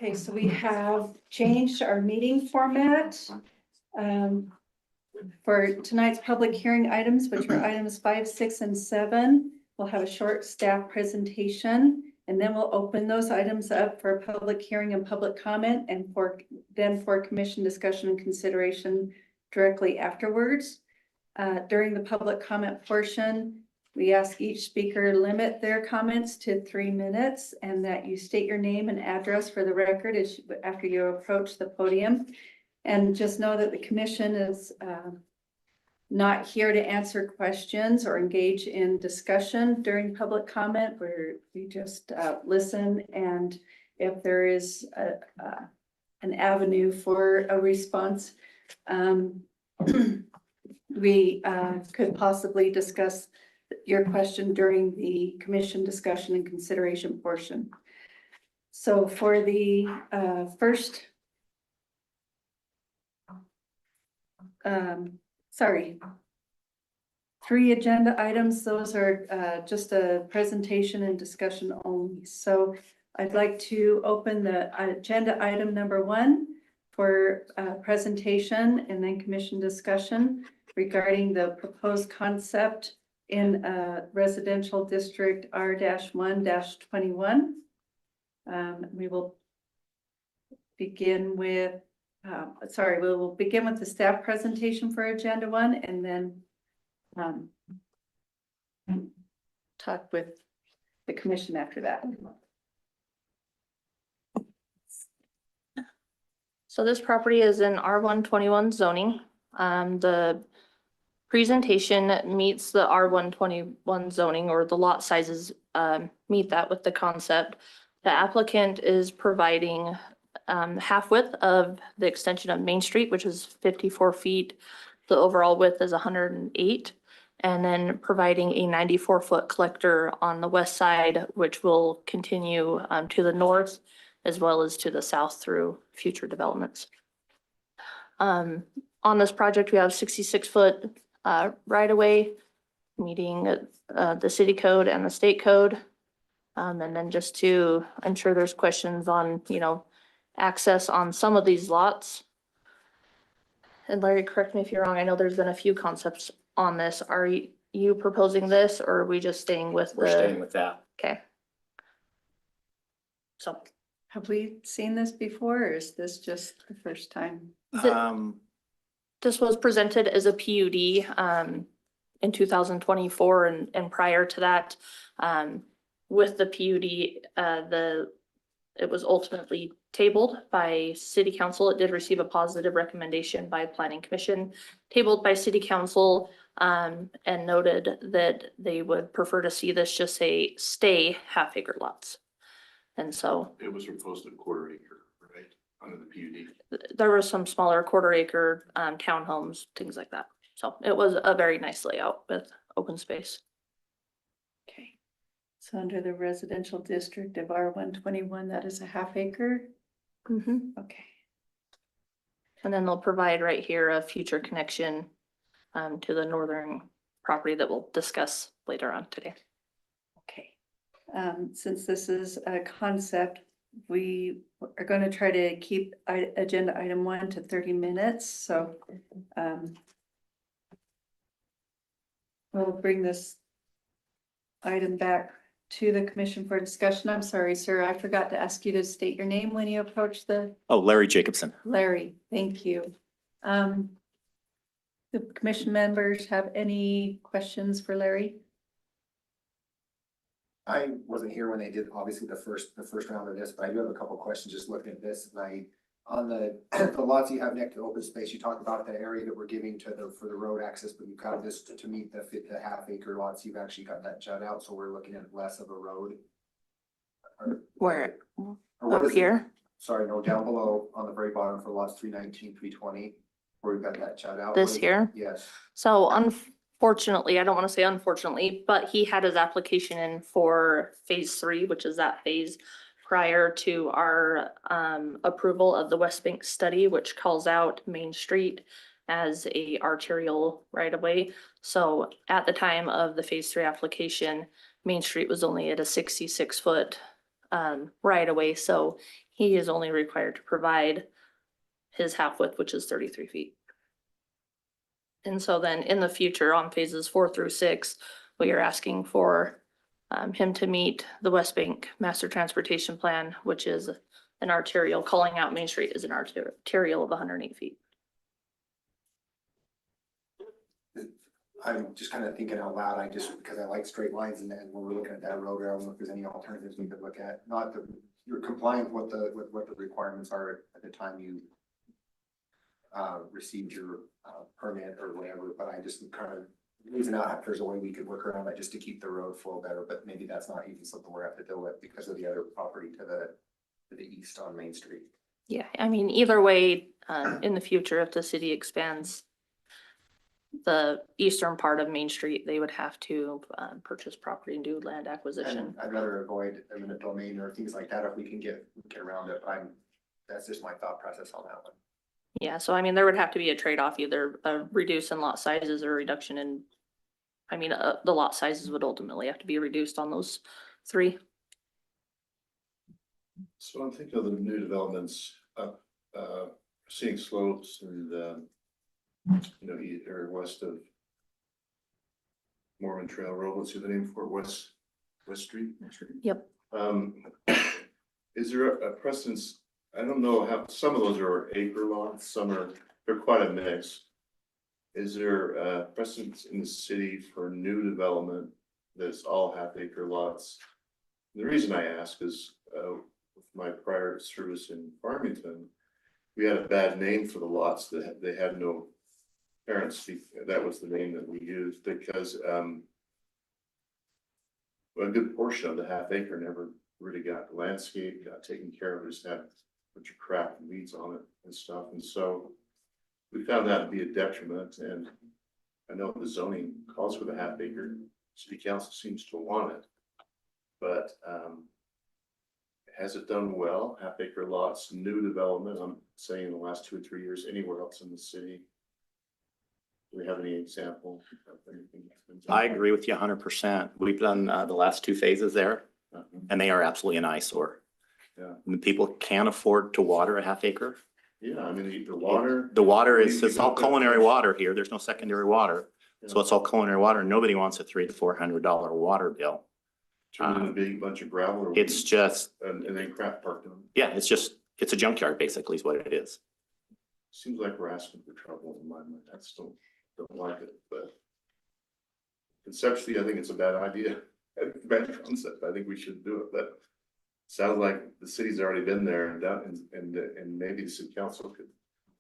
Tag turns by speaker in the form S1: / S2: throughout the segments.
S1: Okay, so we have changed our meeting format for tonight's public hearing items, which are items 5, 6, and 7. We'll have a short staff presentation, and then we'll open those items up for a public hearing and public comment, and for commission discussion and consideration directly afterwards. During the public comment portion, we ask each speaker limit their comments to 3 minutes, and that you state your name and address for the record after you approach the podium. And just know that the commission is not here to answer questions or engage in discussion during public comment, where we just listen, and if there is an avenue for a response, we could possibly discuss your question during the commission discussion and consideration portion. So for the first, three agenda items, those are just a presentation and discussion only. So I'd like to open the agenda item number 1 for presentation and then commission discussion regarding the proposed concept in residential district R-1-21. We will begin with, we will begin with the staff presentation for agenda 1, and then talk with the commission after that.
S2: So this property is in R-121 zoning. The presentation meets the R-121 zoning, or the lot sizes meet that with the concept. The applicant is providing half width of the extension of Main Street, which is 54 feet. The overall width is 108, and then providing a 94-foot collector on the west side, which will continue to the north as well as to the south through future developments. On this project, we have 66-foot right-of-way, meeting the city code and the state code. And then just to ensure there's questions on, access on some of these lots. And Larry, correct me if you're wrong, I know there's been a few concepts on this. Are you proposing this, or are we just staying with
S3: We're staying with that.
S2: Okay. So.
S1: Have we seen this before, or is this just the first time?
S2: This was presented as a PUD in 2024, and prior to that, with the PUD, it was ultimately tabled by City Council. It did receive a positive recommendation by Planning Commission, tabled by City Council, and noted that they would prefer to see this just stay half-acre lots. And so
S3: It was proposed at 1/4 acre, right, under the PUD.
S2: there were some smaller 1/4 acre townhomes, things like that. So it was a very nice layout with open space.
S1: Okay. So under the residential district of R-121, that is a half-acre? Okay.
S2: And then they'll provide right here a future connection to the northern property that we'll discuss later on today.
S1: Okay. Since this is a concept, we are going to try to keep agenda item 1 to 30 minutes. So we'll bring this item back to the commission for discussion. I'm sorry, sir, I forgot to ask you to state your name when you approach the.
S4: Oh, Larry Jacobson.
S1: Larry, thank you. The commission members have any questions for Larry?
S5: I wasn't here when they did obviously the first round of this, but I do have a couple of questions just looking at this. And on the lots you have next to open space, you talked about the area that we're giving for the road access, but you've got this to meet the half-acre lots. You've actually got that jut out, so we're looking at less of a road.
S2: Where?
S5: Or
S2: Up here?
S5: Sorry, no, down below on the very bottom for lots 319, 320, where we've got that jut out.
S2: This here?
S5: Yes.
S2: So unfortunately, I don't want to say unfortunately, but he had his application in for phase 3, which is that phase prior to our approval of the West Bank study, which calls out Main Street as a arterial right of way. So at the time of the phase 3 application, Main Street was only at a 66-foot right away, so he is only required to provide his half width, which is 33 feet. And so then in the future, on phases 4 through 6, we are asking for him to meet the West Bank Master Transportation Plan, which is an arterial, calling out Main Street is an arterial of 108 feet.
S5: I'm just kind of thinking out loud, because I like straight lines, and then when we're looking at that road, I don't know if there's any alternatives we could look at. Not that you're compliant with what the requirements are at the time you received your permit or whatever, but I just kind of reason out if there's a way we could work around that just to keep the road flow better, but maybe that's not even something we're have to deal with because of the other property to the east on Main Street.
S2: Yeah, I mean, either way, in the future, if the city expands the eastern part of Main Street, they would have to purchase property and do land acquisition.
S5: And I'd rather avoid eminent domain or things like that if we can get around it. That's just my thought process on that one.
S2: Yeah, so I mean, there would have to be a trade-off, either a reduce in lot sizes or a reduction in, I mean, the lot sizes would ultimately have to be reduced on those 3.
S3: So I'm thinking of the new developments up, seeing slopes and, east or west of Mormon Trail Road, what's the name for it? West Street?
S2: Yep.
S3: Is there a precedence? I don't know how, some of those are acre lots, they're quite a mix. Is there a precedence in the city for new development that's all half-acre lots? The reason I ask is, with my prior service in Farmington, we had a bad name for the lots that they had no parents. That was the name that we used because a good portion of the half-acre never really got landscaped, got taken care of, just had a bunch of crap and weeds on it and stuff. And so we found that to be a detriment. And I know the zoning calls for the half-acre. City council seems to want it, but has it done well? Half-acre lots, new development, I'm saying in the last 2 or 3 years, anywhere else in the city? Do we have any example of anything that's been done?
S4: I agree with you 100%. We've done the last 2 phases there, and they are absolutely an eyesore.
S3: Yeah.
S4: And the people can't afford to water a half acre.
S3: Yeah, I mean, the water.
S4: The water is, it's all culinary water here. There's no secondary water. So it's all culinary water. Nobody wants a $300 to $400 water bill.
S3: Turn in a big bunch of gravel. Or
S4: It's just,
S3: and then crap parked on.
S4: yeah, it's a junkyard basically is what it is.
S3: Seems like we're asking for trouble in my mind. I just don't like it, but conceptually, I think it's a bad idea. Bad concept. I think we should do it, but sounds like the city's already been there and done, and maybe the city council could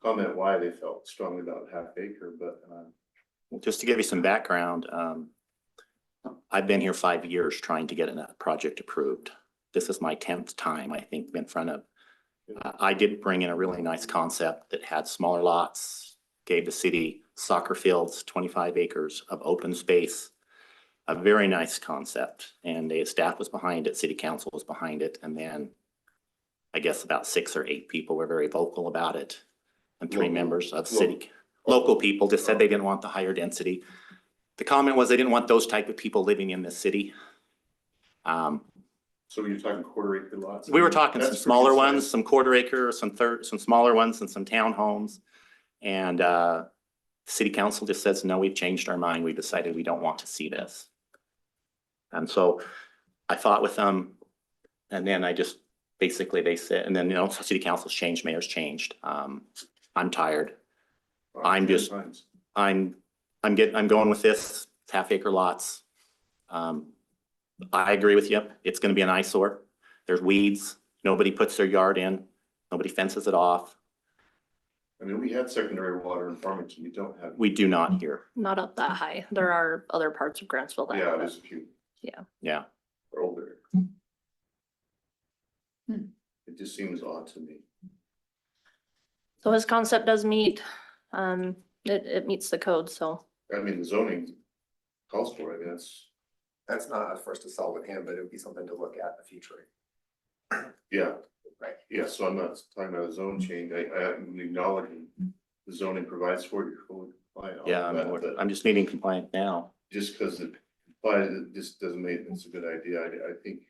S3: comment why they felt strongly about half-acre, but
S4: Just to give you some background, I've been here 5 years trying to get a project approved. This is my 10th time, I think, in front of. I did bring in a really nice concept that had smaller lots, gave the city soccer fields, 25 acres of open space. A very nice concept, and the staff was behind it, city council was behind it, and then I guess about 6 or 8 people were very vocal about it. And 3 members of city, local people just said they didn't want the higher density. The comment was they didn't want those type of people living in this city.
S3: so you're talking quarter-acre lots?
S4: We were talking some
S3: That's
S4: smaller
S3: pretty
S4: ones,
S3: sad.
S4: some quarter-acre, some smaller ones, and some townhomes. And city council just says, no, we've changed our mind. We decided we don't want to see this. And so I fought with them, and then I just basically they said, and then city council's changed, mayor's changed. I'm tired.
S3: Wow,
S4: I'm
S3: 10
S4: just-
S3: times.
S4: I'm going with this half-acre lots. I agree with you. It's going to be an eyesore. There's weeds. Nobody puts their yard in. Nobody fences it off.
S3: I mean, we had secondary water in Farmington. You don't have.
S4: We do not here.
S2: Not up that high. There are other parts of Grantsville that
S3: Yeah,
S2: have
S3: there's
S2: it.
S3: a few.
S4: Yeah.
S3: Or older.
S1: Hmm.
S3: It just seems odd to me.
S2: So his concept does meet, it meets the code, so.
S3: I mean, the zoning calls for it.
S5: That's not us for us to solve with him, but it would be something to look at in the future.
S3: Yeah.
S5: Right.
S3: Yeah, so I'm not talking about a zone change. I'm acknowledging the zoning provides for it. You're fully compliant. on
S4: Yeah,
S3: that, but
S4: I'm just meeting compliant now.
S3: just because it just doesn't make it's a good idea. I think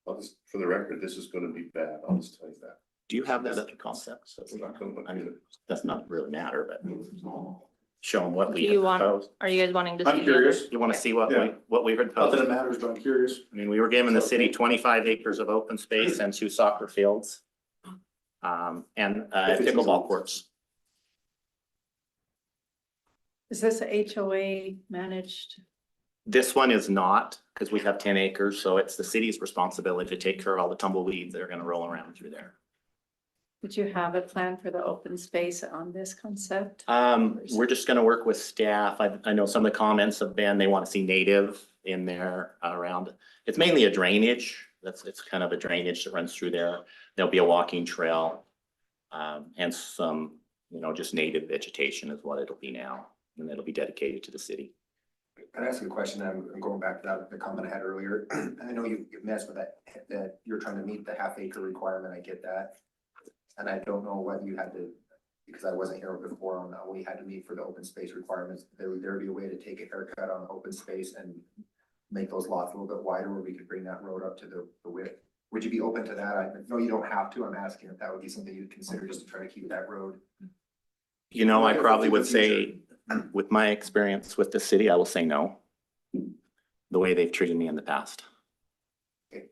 S3: I'll just, for the record, this is gonna be bad, I'll just tell you that.
S4: Do you have that other concept? So
S3: It's not gonna look
S4: I mean,
S3: good.
S4: does not really matter, but show them what
S2: Do
S4: we
S2: you
S4: had
S2: want,
S4: proposed.
S2: are you guys wanting to see?
S6: I'm
S2: the
S6: curious.
S2: other?
S4: You want to see what
S6: Yeah.
S4: we had
S6: Not that it
S4: proposed?
S6: matters, but I'm curious.
S4: I mean, we were giving the city 25 acres of open space and 2 soccer fields. And
S6: If it's
S4: pickleball
S6: easy.
S4: courts.
S1: Is this a HOA managed?
S4: This one is not, because we have 10 acres, so it's the city's responsibility to take care of all the tumbleweeds that are gonna roll around through there.
S1: Did you have a plan for the open space on this concept?
S4: We're just gonna work with staff. I know some of the comments have been, they want to see native in there around. It's mainly a drainage. It's kind of a drainage that runs through there. There'll be a walking trail. And some, just native vegetation is what it'll be now, and it'll be dedicated to the city.
S5: Can I ask you a question? I'm going back to that, the comment I had earlier. I know you've messed with that you're trying to meet the half-acre requirement. I get that. And I don't know whether you had to, because I wasn't here before on that, we had to meet for the open space requirements. There would be a way to take a haircut on open space and make those lots a little bit wider where we could bring that road up to the width? Would you be open to that? I know you don't have to. I'm asking if that would be something you'd consider just to try to keep that road.
S4: I probably would say, with my experience with the city, I will say no. The way they've treated me in the past.
S5: Okay.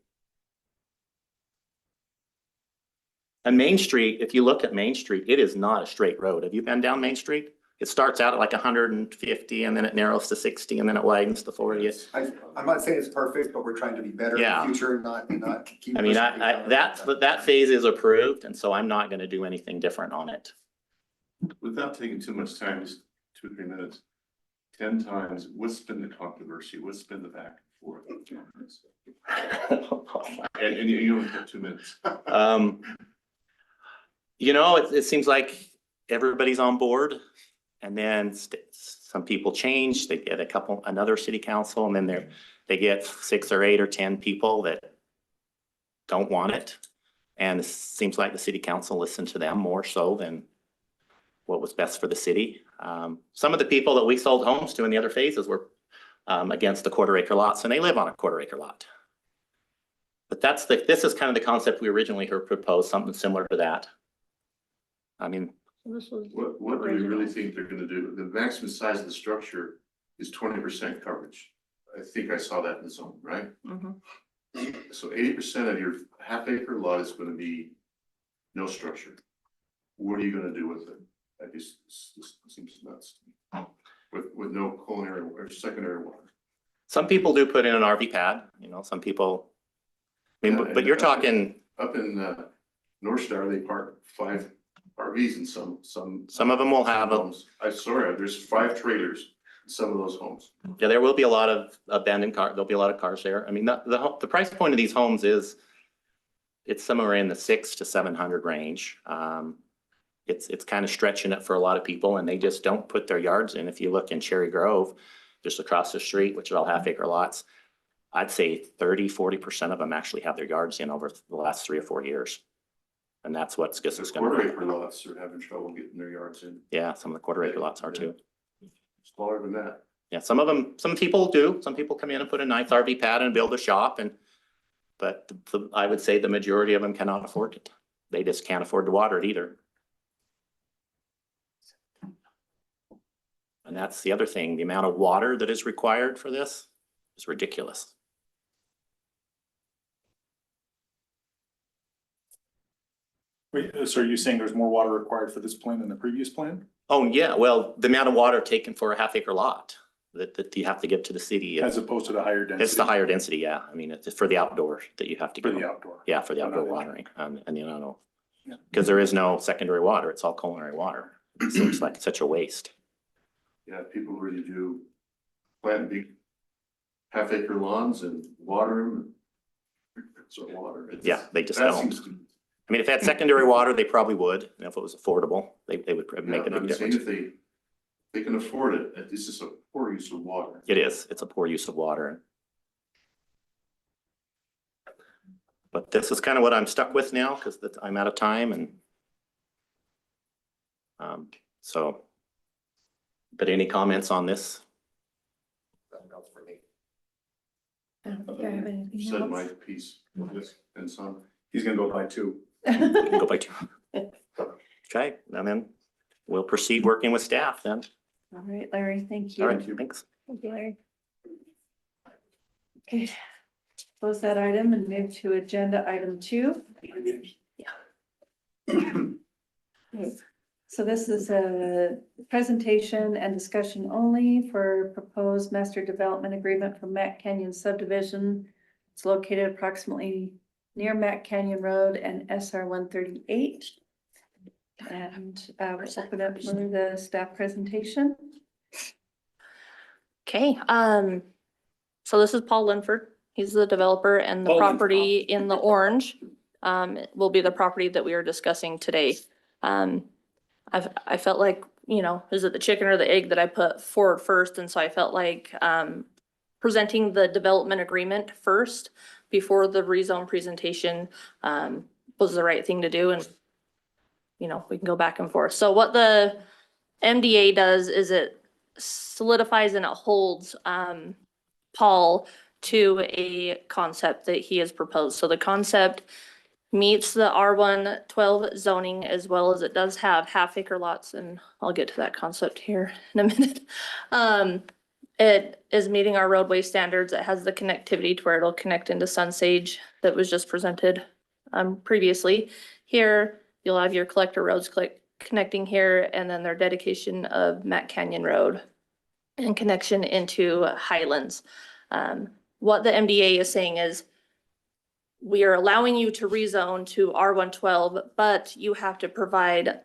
S4: And Main Street, if you look at Main Street, it is not a straight road. Have you been down Main Street? It starts out at like 150 and then it narrows to 60 and then it widens to 40.
S5: I'm not saying it's perfect, but we're trying to be better in
S4: Yeah.
S5: the future, not keep.
S4: I mean,
S5: pushing people down.
S4: that phase is approved, and so I'm not gonna do anything different on it.
S3: Without taking too much time, just 2 or 3 minutes. 10 times, what's been the controversy? What's been the back and forth? And you only have 2 minutes.
S4: It seems like everybody's on board, and then some people change, they get another city council, and then they get 6 or 8 or 10 people that don't want it. And it seems like the city council listened to them more so than what was best for the city. Some of the people that we sold homes to in the other phases were against the 1/4 acre lots, and they live on a 1/4 acre lot. But this is kind of the concept we originally heard proposed, something similar to that. I mean,
S2: This was
S3: What do you really think they're gonna do? The maximum size of the structure is 20% coverage. I think I saw that in the zone, right?
S2: Mhm.
S3: So 80% of your half-acre lot is gonna be no structure. What are you gonna do with it? I guess this seems nuts. With no culinary or secondary water.
S4: some people do put in an RV pad, some people,
S3: Yeah,
S4: but
S3: and
S4: you're
S3: up in-
S4: talking,
S3: Up in North Star, they park 5 RVs in some
S4: of them will have
S3: homes. I'm sorry, there's 5 trailers in some of those homes.
S4: yeah, there will be a lot of abandoned cars. There'll be a lot of cars there. I mean, the price point of these homes it's somewhere in the 600 to 700 range. It's kind of stretching it for a lot of people, and they just don't put their yards in. If you look in Cherry Grove, just across the street, which are all half-acre lots, I'd say 30–40% of them actually have their yards in over the last 3 or 4 years. And that's what's
S3: The
S4: just gonna,
S3: 1/4 acre lots are having trouble getting their yards in.
S4: yeah, some of the 1/4 acre lots are too.
S3: Smaller than that.
S4: Yeah, some people do. Some people come in and put a nice RV pad and build a shop, but I would say the majority of them cannot afford it. They just can't afford to water it either. And that's the other thing, the amount of water that is required for this is ridiculous.
S6: Wait, so are you saying there's more water required for this plan than the previous plan?
S4: Oh, yeah, well, the amount of water taken for a half-acre lot that you have to give to the city,
S6: As opposed to the higher density?
S4: it's the higher density, yeah. I mean, it's for the outdoor that you have to
S6: For
S4: give.
S6: the outdoor?
S4: Yeah, for the
S6: But not
S4: outdoor
S6: in-
S4: watering, and
S6: Yeah.
S4: because there is no secondary water, it's all culinary water. It seems like such a waste.
S3: Yeah, people really do plant big half-acre lawns and water them. So water. It's-
S4: Yeah, they just
S3: that
S4: don't.
S3: seems to-
S4: I mean, if they had secondary water, they probably would, and if it was affordable, they would make a
S3: Yeah, I'm
S4: big
S3: saying
S4: difference.
S3: if they can afford it, that this is a poor use of water.
S4: It's a poor use of water. But this is kind of what I'm stuck with now, because I'm out of time and so, but any comments on this?
S5: Nothing else for me.
S1: I don't think I have anything
S3: Said my
S1: else.
S3: piece, this and some.
S6: He's gonna go buy two.
S4: You can go by two. Okay, and then we'll proceed working with staff then.
S1: All right, Larry, thank you.
S4: All right, thanks.
S1: Thank you, Larry. Okay, close that item and move to agenda item 2. So this is a presentation and discussion only for proposed master development agreement for Mac Canyon subdivision. It's located approximately near Mac Canyon Road and SR 138. And we'll open up for the staff presentation.
S2: Okay, so this is Paul Linford. He's the developer, and the
S6: Paul Linford.
S2: property in the orange will be the property that we are discussing today. I felt like, you know, is it the chicken or the egg that I put forward first? And so I felt like presenting the development agreement first before the rezone presentation was the right thing to do. And, you know, we can go back and forth. So what the MDA does is it solidifies and it holds Paul to a concept that he has proposed. So the concept meets the R112 zoning, as well as it does have half-acre lots, and I'll get to that concept here in a minute. It is meeting our roadway standards. It has the connectivity to where it'll connect into Sunsage that was just presented previously. Here, you'll have your collector roads connecting here, and then their dedication of Mac Canyon Road and connection into Highlands. What the MDA is saying is, we are allowing you to rezone to R112, but you have to provide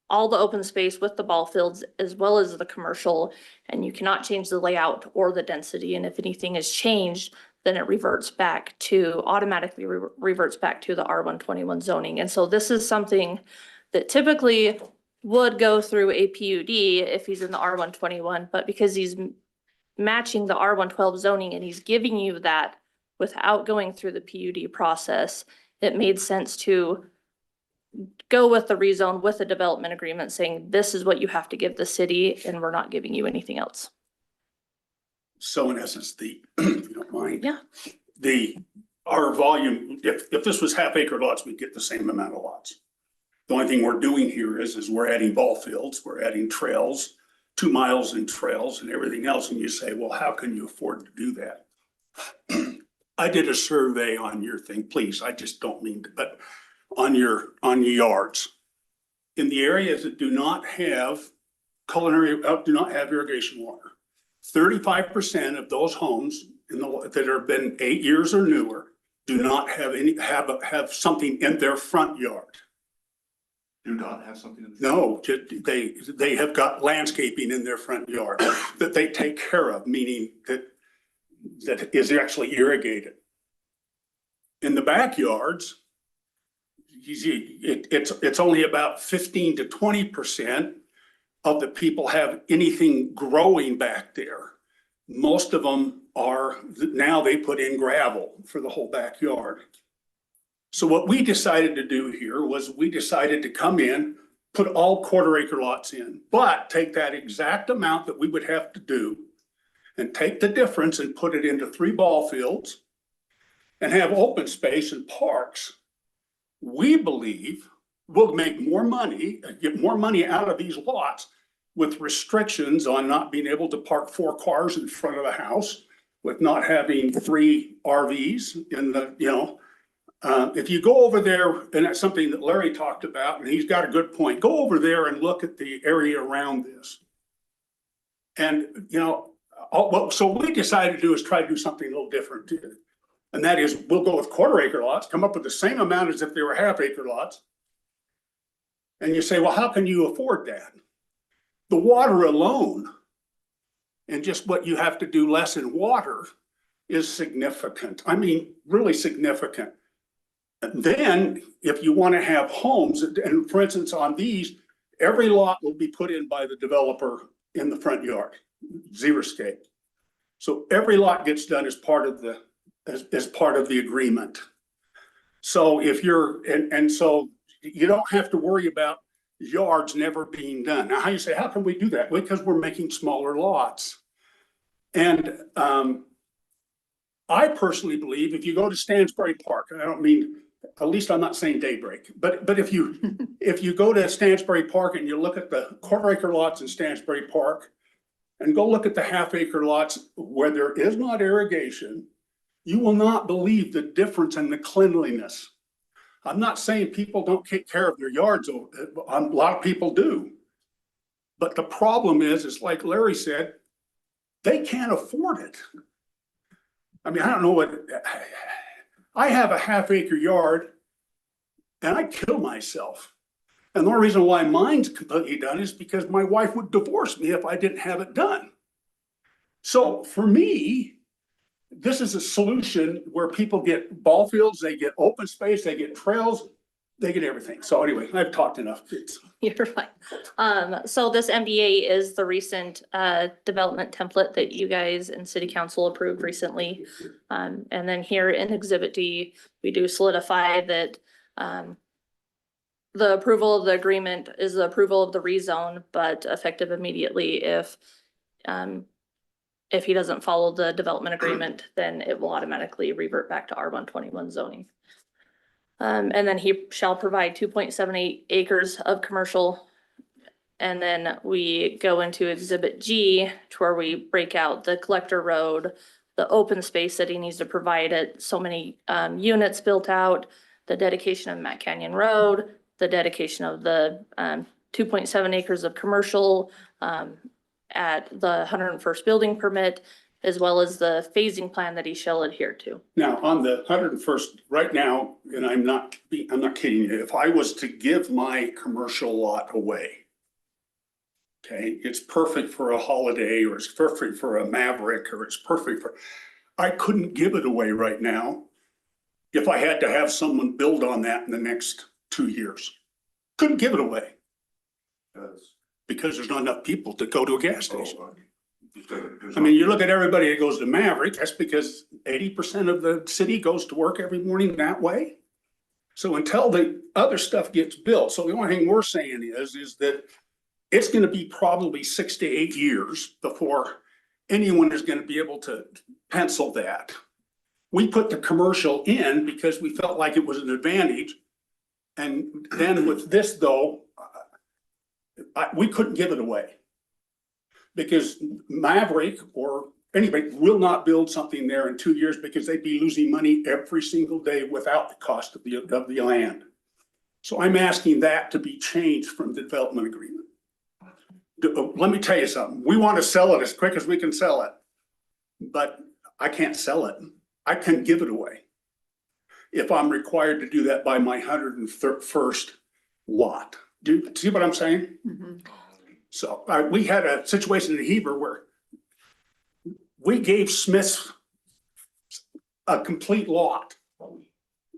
S2: all the open space with the ball fields as well as the commercial, and you cannot change the layout or the density. And if anything is changed, then it automatically reverts back to the R121 zoning. And so this is something that typically would go through a PUD if he's in the R121, but because he's matching the R112 zoning and he's giving you that without going through the PUD process, it made sense to go with the rezone with a development agreement saying, this is what you have to give the city and we're not giving you anything else.
S7: So in essence, if you don't mind.
S2: Yeah.
S7: Our volume, if this was half-acre lots, we'd get the same amount of lots. The only thing we're doing here is we're adding ball fields, we're adding trails, 2 miles in trails and everything else. And you say, well, how can you afford to do that? I did a survey on your thing, please, I just don't mean to, but on your yards. In the areas that do not have do not have irrigation water, 35% of those homes that have been 8 years or newer do not have something in their front yard.
S3: Do not have something in the.
S7: No, they have got landscaping in their front yard that they take care of, meaning that is actually irrigated. In the backyards, it's only about 15 to 20% of the people have anything growing back there. Most of them now they put in gravel for the whole backyard. So what we decided to do here was we decided to come in, put all 1/4 acre lots in, but take that exact amount that we would have to do and take the difference and put it into 3 ball fields and have open space and parks. We believe we'll make more money, get more money out of these lots with restrictions on not being able to park 4 cars in front of the house, with not having 3 RVs in the, if you go over there, and that's something that Larry talked about, and he's got a good point, go over there and look at the area around this. And, so what we decided to do is try to do something a little different too. And that is, we'll go with 1/4 acre lots, come up with the same amount as if they were half-acre lots. And you say, well, how can you afford that? The water alone, and just what you have to do less in water, is significant. I mean, really significant. And then if you want to have homes, and for instance, on these, every lot will be put in by the developer in the front yard, xeriscape. So every lot gets done as part of the agreement. So if you're, and so you don't have to worry about yards never being done. Now, how you say, how can we do that? Because we're making smaller lots. And I personally believe if you go to Stansbury Park, and I don't mean, at least I'm not saying Daybreak, but if you, if you go to Stansbury Park and you look at the quarter acre lots in Stansbury Park and go look at the half acre lots where there is not irrigation, you will not believe the difference in the cleanliness. I'm not saying people don't take care of their yards, a lot of people do. But the problem is like Larry said, they can't afford it. I mean, I don't know what, I have a half acre yard and I kill myself. And the only reason why mine's completely done is because my wife would divorce me if I didn't have it done. So for me, this is a solution where people get ball fields, they get open space, they get trails, they get everything. So anyway, I've talked enough.
S2: You're fine. So this MDA is the recent development template that you guys and city council approved recently. And then here in Exhibit D, we do solidify that the approval of the agreement is the approval of the rezone, but effective immediately if he doesn't follow the development agreement, then it will automatically revert back to R121 zoning. And then he shall provide 2.78 acres of commercial. And then we go into Exhibit G to where we break out the collector road, the open space that he needs to provide it, so many units built out, the dedication of Matt Canyon Road, the dedication of the 2.7 acres of commercial at the 101st building permit, as well as the phasing plan that he shall adhere to.
S7: Now, on the 101st, right now, and I'm not kidding you, if I was to give my commercial lot away, okay, it's perfect for a Holiday, or it's perfect for a Maverick, or it's perfect for, I couldn't give it away right now if I had to have someone build on that in the next 2 years. Couldn't give it away because there's not enough people to go to a gas station. I mean, you look at everybody that goes to Maverick, that's because 80% of the city goes to work every morning that way. So until the other stuff gets built, so the only thing we're saying is that it's gonna be probably 6 to 8 years before anyone is gonna be able to pencil that. We put the commercial in because we felt like it was an advantage. And then with this though, we couldn't give it away. Because Maverick or anybody will not build something there in 2 years because they'd be losing money every single day without the cost of the land. So I'm asking that to be changed from the development agreement. Let me tell you something. We want to sell it as quick as we can sell it, but I can't sell it. I can't give it away if I'm required to do that by my 101st lot. Do you see what I'm saying?
S1: Mm-hmm.
S7: So we had a situation in Heber where we gave Smiths a complete lot.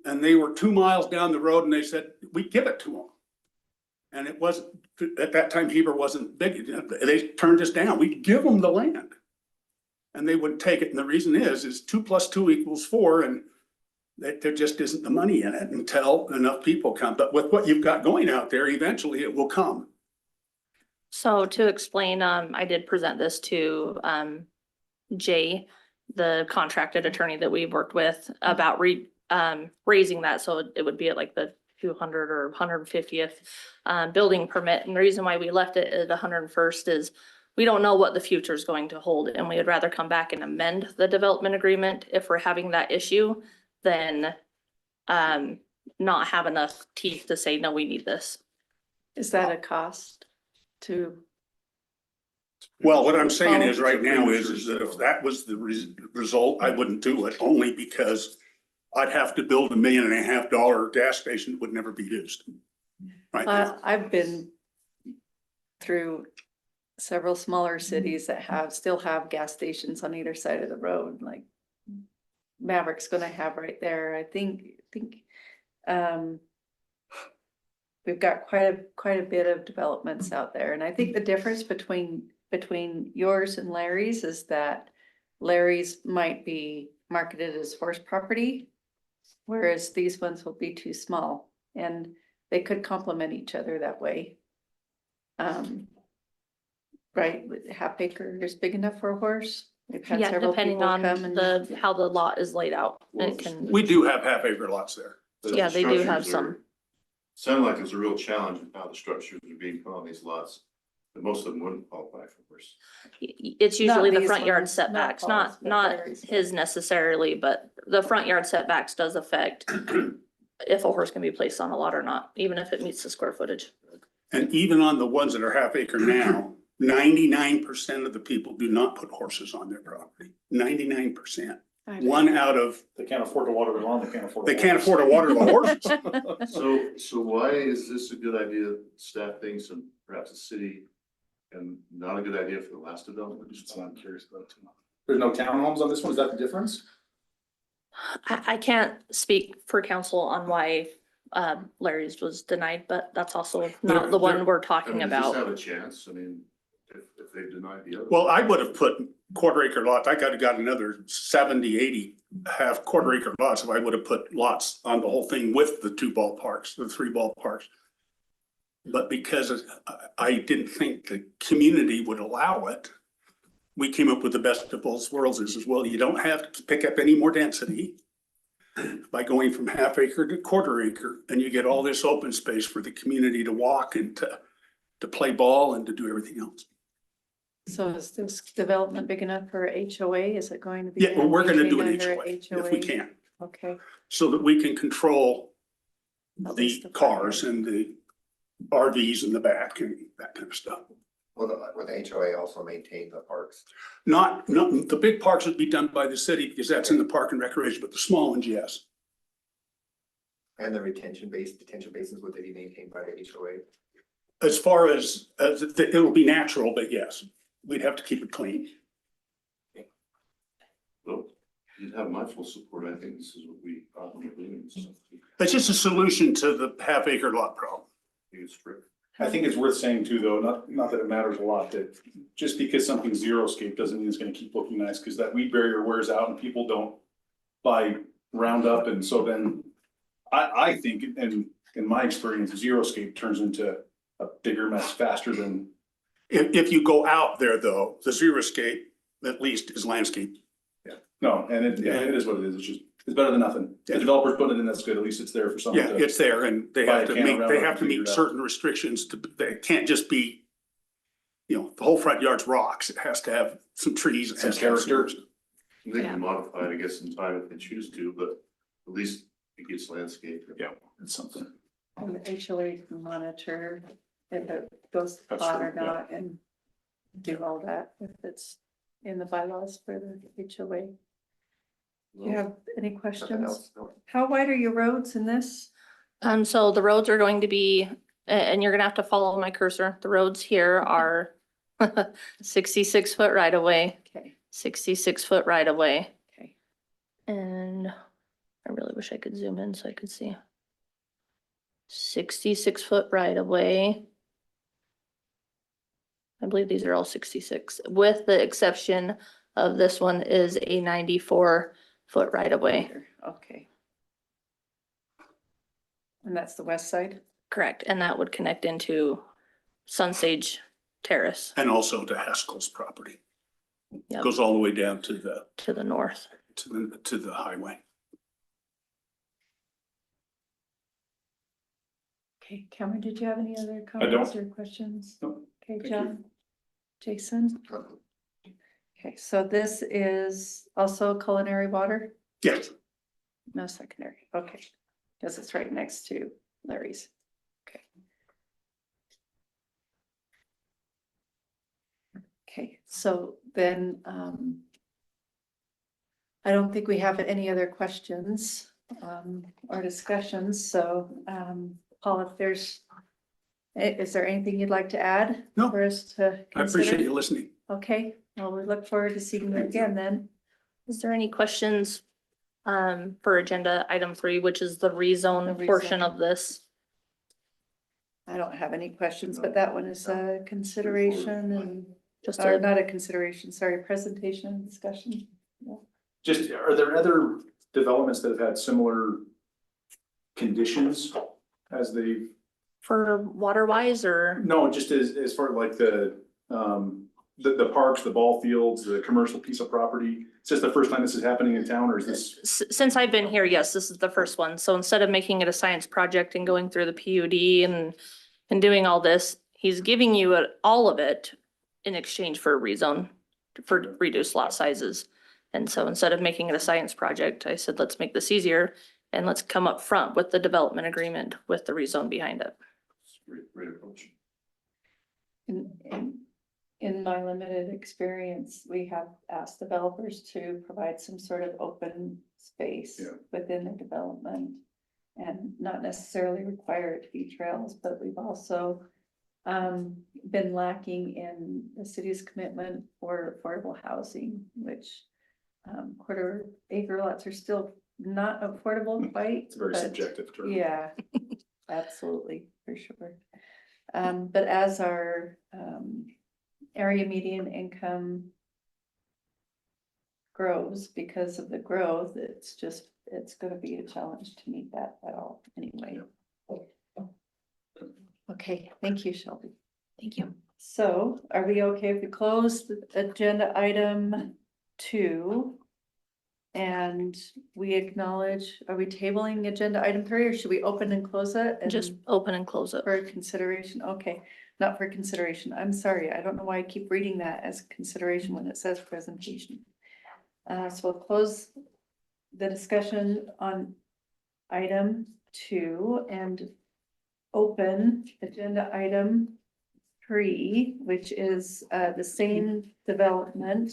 S7: And they were 2 miles down the road and they said, we give it to them. And it wasn't, at that time, Heber wasn't big. They turned us down. We'd give them the land. And they wouldn't take it. And the reason is 2 + 2 = 4. And there just isn't the money in it until enough people come. But with what you've got going out there, eventually it will come.
S2: So to explain, I did present this to Jay, the contracted attorney that we've worked with, about raising that, so it would be at like the 200 or 150th building permit. And the reason why we left it at 101st is we don't know what the future is going to hold, and we would rather come back and amend the development agreement if we're having that issue than not have enough teeth to say, no, we need this.
S1: Is that a cost to?
S7: Well, what I'm saying is right now is that if that was the result, I wouldn't do it, only because I'd have to build $1.5 million gas station that would never be used. Right now.
S1: I've been through several smaller cities that still have gas stations on either side of the road, like Maverick's gonna have right there. I think we've got quite a bit of developments out there. And I think the difference between yours and Larry's is that Larry's might be marketed as horse property, whereas these ones will be too small, and they could complement each other that way. Right, half acre is big enough for a horse, We've had
S2: Yeah,
S1: several
S2: depending
S1: people
S2: on
S1: come and.
S2: how the lot is laid out, and it can,
S7: We do have half acre lots there.
S3: But
S2: yeah,
S3: the
S2: they do have
S3: structures
S2: some.
S3: are- Sound like there's a real challenge with how the structures are being put on these lots, but most of them wouldn't qualify for horse.
S2: It's usually the
S1: these
S2: front yard
S1: ones,
S2: setbacks,
S1: not ours,
S2: not
S1: but theirs.
S2: his necessarily, but the front yard setbacks does affect if a horse can be placed on a lot or not, even if it meets the square footage.
S7: And even on the ones that are half acre now, 99% of the people do not put horses on their property. 99%. One out of,
S6: They can't afford to water their lawn, they can't afford.
S7: they can't afford to water the horses.
S3: So why is this a good idea, staff thinks, and perhaps the city, and not a good idea for the last development?
S6: Just what I'm curious about too. There's no townhomes on this one, is that the difference?
S2: I can't speak for council on why Larry's was denied, but that's also not the one we're
S3: I
S2: talking
S3: mean, does this
S2: about.
S3: have a chance? I mean, if they denied the other.
S7: Well, I would have put quarter acre lots. I could have got another 70, 80 half quarter acre lots if I would have put lots on the whole thing with the 2 ballparks, the 3 ballparks. But because I didn't think the community would allow it, we came up with the best of both worlds is as well. You don't have to pick up any more density by going from half acre to quarter acre, and you get all this open space for the community to walk and to play ball and to do everything else.
S1: So is this development big enough for HOA? Is it going to be?
S7: Yeah, well, we're gonna do an
S1: maintained under
S7: HOA if we can,
S1: Okay.
S7: so that we can control
S1: At
S7: the
S1: least the front
S7: cars
S1: yard.
S7: and the RVs in the back and that kind of stuff.
S5: Will the HOA also maintain the parks?
S7: Not, the big parks would be done by the city because that's in the park and recreation, but the small ones, yes.
S5: And the detention basins, would they be maintained by the HOA?
S7: As far as, it'll be natural, but yes, we'd have to keep it clean.
S3: Well, you'd have my full support. I think this is what we ought to be doing. So,
S7: It's just a solution to the half acre lot problem.
S3: it's fair.
S6: I think it's worth saying too, though, not that it matters a lot, that just because something's xeriscape doesn't mean it's gonna keep looking nice, because that weed barrier wears out and people don't buy Roundup, and so then I think, and in my experience, xeriscape turns into a bigger mess faster than.
S7: If you go out there though, the xeriscape at least is landscape.
S6: No, and it is what it is, it's better than nothing. The
S7: Yeah.
S6: developers put it in, that's good, at least it's there for someone
S7: Yeah,
S6: to.
S7: it's there and they
S6: Buy
S7: have
S6: a
S7: to
S6: can of
S7: meet, they
S6: Roundup
S7: have
S6: and
S7: to
S6: figure
S7: meet
S6: it out.
S7: certain restrictions they can't just be, the whole front yard's rocks. It has to have some trees. It
S6: Some
S7: has to have
S6: character.
S3: They
S2: Yeah.
S3: can modify it, I guess, in time if they choose to, but at least it gets landscaped.
S6: Yeah, it's something.
S1: And the HOA can monitor if it goes to
S6: That's
S1: pot or
S6: true, yeah.
S1: not and do all that if it's in the bylaws for the HOA. Do you have any
S5: Nothing
S1: questions?
S5: else? No.
S1: How wide are your roads in this?
S2: So the roads are going to be, and you're gonna have to follow my cursor. The roads here are 66-foot right of way,
S1: Okay,
S2: 66-foot right of way.
S1: okay.
S2: And I really wish I could zoom in so I could see. 66-foot right of way. I believe these are all 66, with the exception of this one is a 94-foot right of way.
S1: Okay. And that's the west side?
S2: Correct, and that would connect into Sunsage Terrace
S7: And also to Haskell's property.
S2: Yep.
S7: Goes all the way down to
S2: to the north.
S7: the highway.
S1: Okay, Cameron, did you have any other
S6: don't.
S1: comments or questions?
S6: No,
S1: Okay,
S6: thank you.
S1: John? Jason? Okay, so this is also culinary water?
S7: Yes,
S1: No secondary, okay. Because it's right next to Larry's. Okay. Okay, so then, I don't think we have any other questions, or discussions, so, Paul, if there's, is there anything you'd like to add?
S7: No.
S1: For us to
S7: I appreciate
S1: consider?
S7: you listening.
S1: Okay, well, we look forward to seeing you again then.
S2: Is there any questions for agenda item 3, which is the
S1: The
S2: rezone portion
S1: rezone.
S2: of this?
S1: I don't have any questions, but that one is a consideration and,
S2: Just
S1: or
S2: a,
S1: not a consideration, sorry, presentation and discussion.
S6: Just, are there other developments that have had similar conditions as the,
S2: for water wise or?
S6: no, just as far like the, the parks, the ball fields, the commercial piece of property? Is this the first time this is happening in town, or is this?
S2: Since I've been here, yes, this is the first one. So instead of making it a science project and going through the PUD and doing all this, he's giving you all of it in exchange for a rezone for reduced lot sizes. And so instead of making it a science project, I said, let's make this easier and let's come up front with the development agreement with the rezone behind it.
S3: Great approach.
S1: In my limited experience, we have asked developers to provide some sort of open space
S3: Yeah.
S1: within their development. And not necessarily require it to be trails, but we've also been lacking in the city's commitment for affordable housing, which 1/4 acre lots are still not affordable quite.
S6: It's a very
S1: but
S6: subjective term.
S1: yeah, absolutely, for sure. But as our area median income grows because of the growth, it's gonna be a challenge to meet that at all anyway. Okay, thank you, Shelby.
S2: Thank you.
S1: So are we okay if we close the agenda item 2? And we acknowledge, are we tabling agenda item 3 or should we open and close it? and-
S2: Just open and close it.
S1: For consideration, okay, not for consideration, I'm sorry, I don't know why I keep reading that as consideration when it says presentation. So we'll close the discussion on item 2 and open agenda item 3, which is the same development.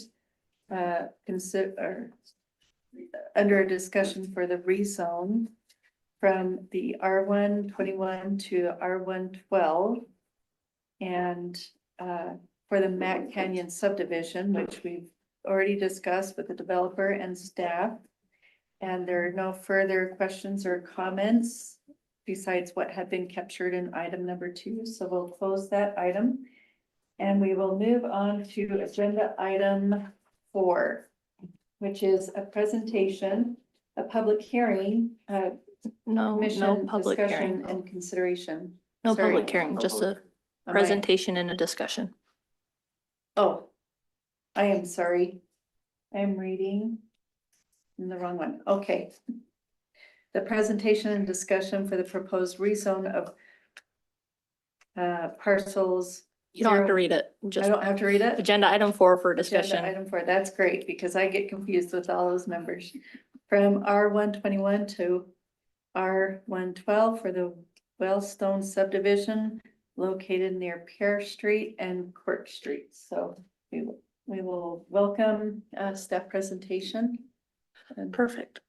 S1: Consider under a discussion for the rezone from the R121 to R112. And for the Mac Canyon subdivision, which we've already discussed with the developer and staff. And there are no further questions or comments besides what had been captured in item number 2. So we'll close that item. And we will move on to agenda item 4, which is a presentation, a public hearing,
S2: No
S1: commission
S2: public
S1: discussion
S2: hearing.
S1: and consideration.
S2: No
S1: Sorry.
S2: public hearing, just a
S1: Am I-
S2: presentation and a discussion.
S1: Oh, I am sorry. I am reading the wrong one. Okay. The presentation and discussion for the proposed rezone of parcels.
S2: You don't have to
S1: 0
S2: read it,
S1: I
S2: just
S1: don't have to read it?
S2: agenda item 4 for
S1: Agenda
S2: discussion.
S1: Item 4, that's great because I get confused with all those numbers. From R121 to R112 for the Wellstone subdivision located near Pear Street and Quirk Street. So we will welcome staff presentation. And
S2: Perfect.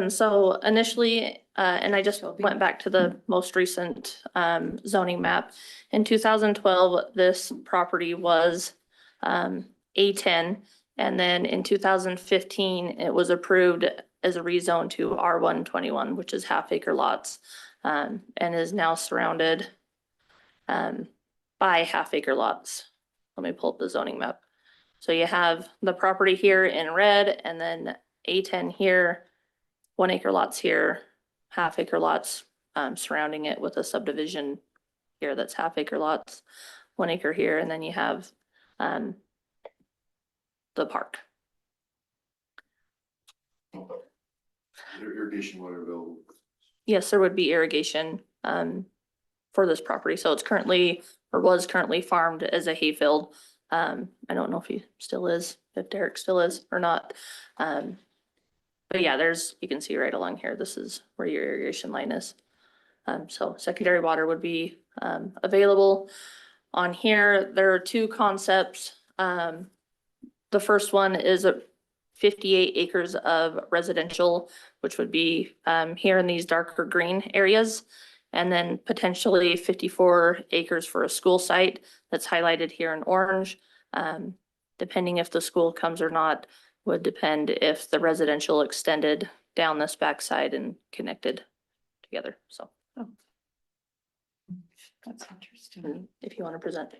S2: So initially, and I just
S1: Shelby.
S2: went back to the most recent zoning map. In 2012, this property was A10. And then in 2015, it was approved as a rezone to R121, which is half-acre lots, and is now surrounded by half-acre lots. Let me pull up the zoning map. So you have the property here in red, and then A10 here, 1 acre lots here, half-acre lots surrounding it with a subdivision here that's half-acre lots, 1 acre here, and then you have the park.
S3: Irrigation water available.
S2: Yes, there would be irrigation for this property. So it's currently, or was currently farmed as a hayfield. I don't know if he still is, if Derek still is or not. But yeah, you can see right along here, this is where your irrigation line is. So secondary water would be available. On here, there are 2 concepts. The first one is 58 acres of residential, which would be here in these darker green areas. And then potentially 54 acres for a school site that's highlighted here in orange. Depending if the school comes or not, would depend if the residential extended down this backside and connected together. So
S1: That's interesting.
S2: if you want to present.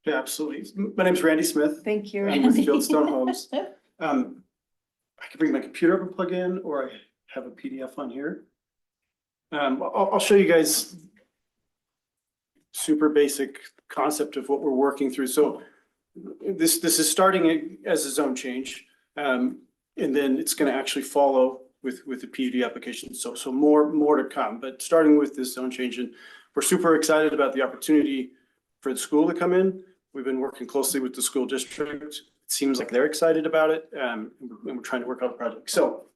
S8: Yeah, absolutely. My name's Randy Smith.
S1: Thank you.
S8: I'm with Fieldstone Homes. I can bring my computer up and plug in, or I have a PDF on here. I'll show you guys super basic concept of what we're working through. So this is starting as a zone change. And then it's gonna actually follow with the PUD application. So more to come, but starting with this zone change, and we're super excited about the opportunity for the school to come in. We've been working closely with the school district. It seems like they're excited about it, and we're trying to work out the project. So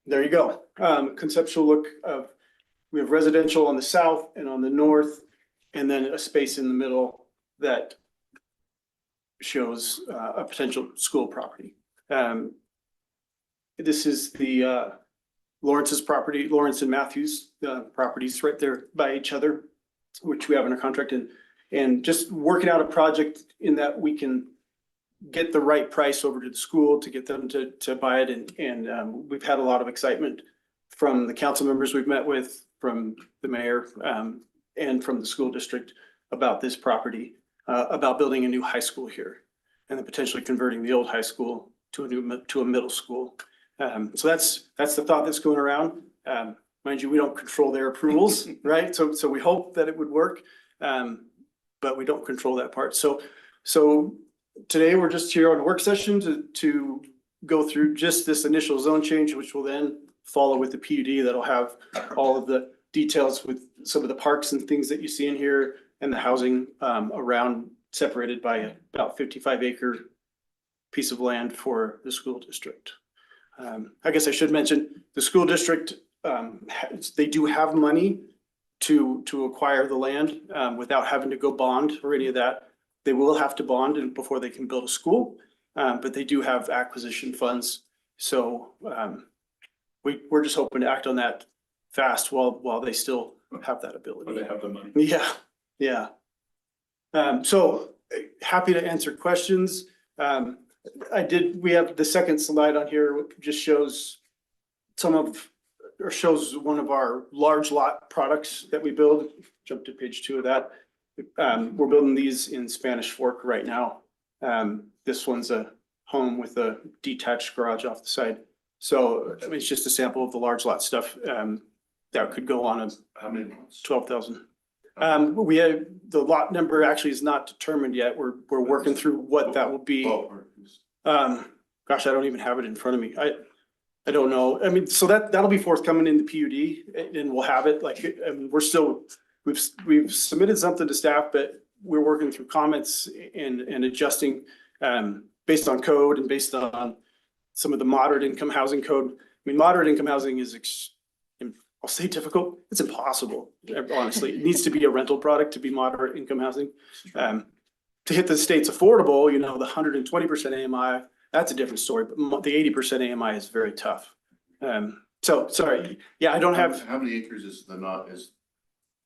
S8: there you go. Conceptual look of, we have residential on the south and on the north, and then a space in the middle that shows a potential school property. This is the Lawrence's property, Lawrence and Matthews properties right there by each other, which we have under contract, and just working out a project in that we can get the right price over to the school to get them to buy it. And we've had a lot of excitement from the council members we've met with, from the mayor, and from the school district about this property, about building a new high school here, and then potentially converting the old high school to a middle school. So that's the thought that's going around. Mind you, we don't control their approvals, right? So we hope that it would work, but we don't control that part. So today we're just here on a work session to go through just this initial zone change, which will then follow with the PUD that'll have all of the details with some of the parks and things that you see in here, and the housing around, separated by about 55-acre piece of land for the school district. I guess I should mention the school district, they do have money to acquire the land without having to go bond or any of that. They will have to bond before they can build a school, but they do have acquisition funds. So we're just hoping to act on that fast while they still have that ability.
S6: Or they have the money.
S8: Yeah. So happy to answer questions. We have the second slide on here, which just shows shows one of our large lot products that we build. Jump to page 2 of that. We're building these in Spanish Fork right now. This one's a home with a detached garage off the side. So I mean, it's just a sample of the large lot stuff that could go on
S3: How many months?
S8: 12,000. We have, the lot number actually is not determined yet. We're working through what that will be. Gosh, I don't even have it in front of me. I don't know. I mean, so that'll be forthcoming in the PUD, and we'll have it. Like, I mean, we've submitted something to staff, but we're working through comments and adjusting based on code and based on some of the moderate income housing code. I mean, moderate income housing is, I'll say difficult. It's impossible, honestly. It needs to be a rental product to be moderate income housing. To hit the state's affordable, you know, the 120% AMI, that's a different story, but the 80% AMI is very tough. So sorry, yeah, I don't have.
S3: How many acres is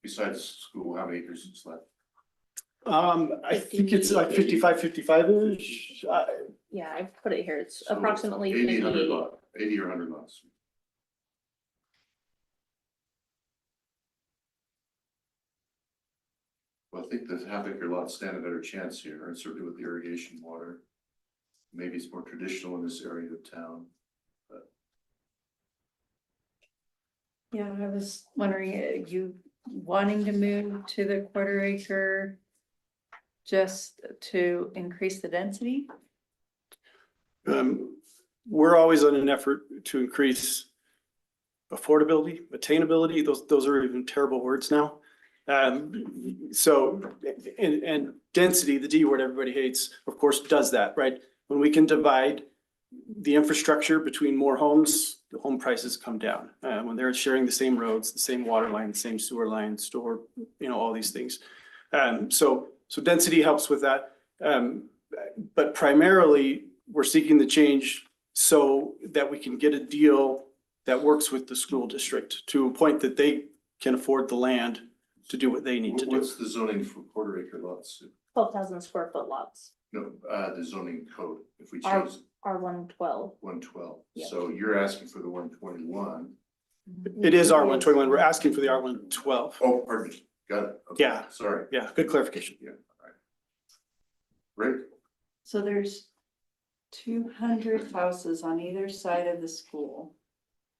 S3: besides school, how many acres is left?
S8: I think it's like 55-ish.
S2: Yeah, I put it here. It's
S3: So
S2: approximately
S3: 80
S2: 58.
S3: or 100 lots. Well, I think the half-acre lots stand a better chance here, and certainly with the irrigation water. Maybe it's more traditional in this area of town.
S1: Yeah, I was wondering, you wanting to move to the 1/4 acre just to increase the density?
S8: We're always on an effort to increase affordability, attainability. Those are even terrible words now. So, and density, the D word everybody hates, of course, does that, right? When we can divide the infrastructure between more homes, the home prices come down. When they're sharing the same roads, the same water line, the same sewer line, store, you know, all these things. So density helps with that. But primarily, we're seeking the change so that we can get a deal that works with the school district to a point that they can afford the land to do what they need to do.
S3: What's the zoning for 1/4 acre lots?
S2: 12,000 square foot lots.
S3: No, the zoning code, if we
S2: R-
S3: choose
S2: R112.
S3: 112.
S2: Yeah.
S3: So you're asking for the 121.
S8: It is R121. We're asking for the R112.
S3: Oh, pardon me. Got it. Okay.
S8: Yeah.
S3: Sorry.
S8: Yeah, good clarification.
S3: Yeah, all right. Great.
S1: So there's 200 houses on either side of the school.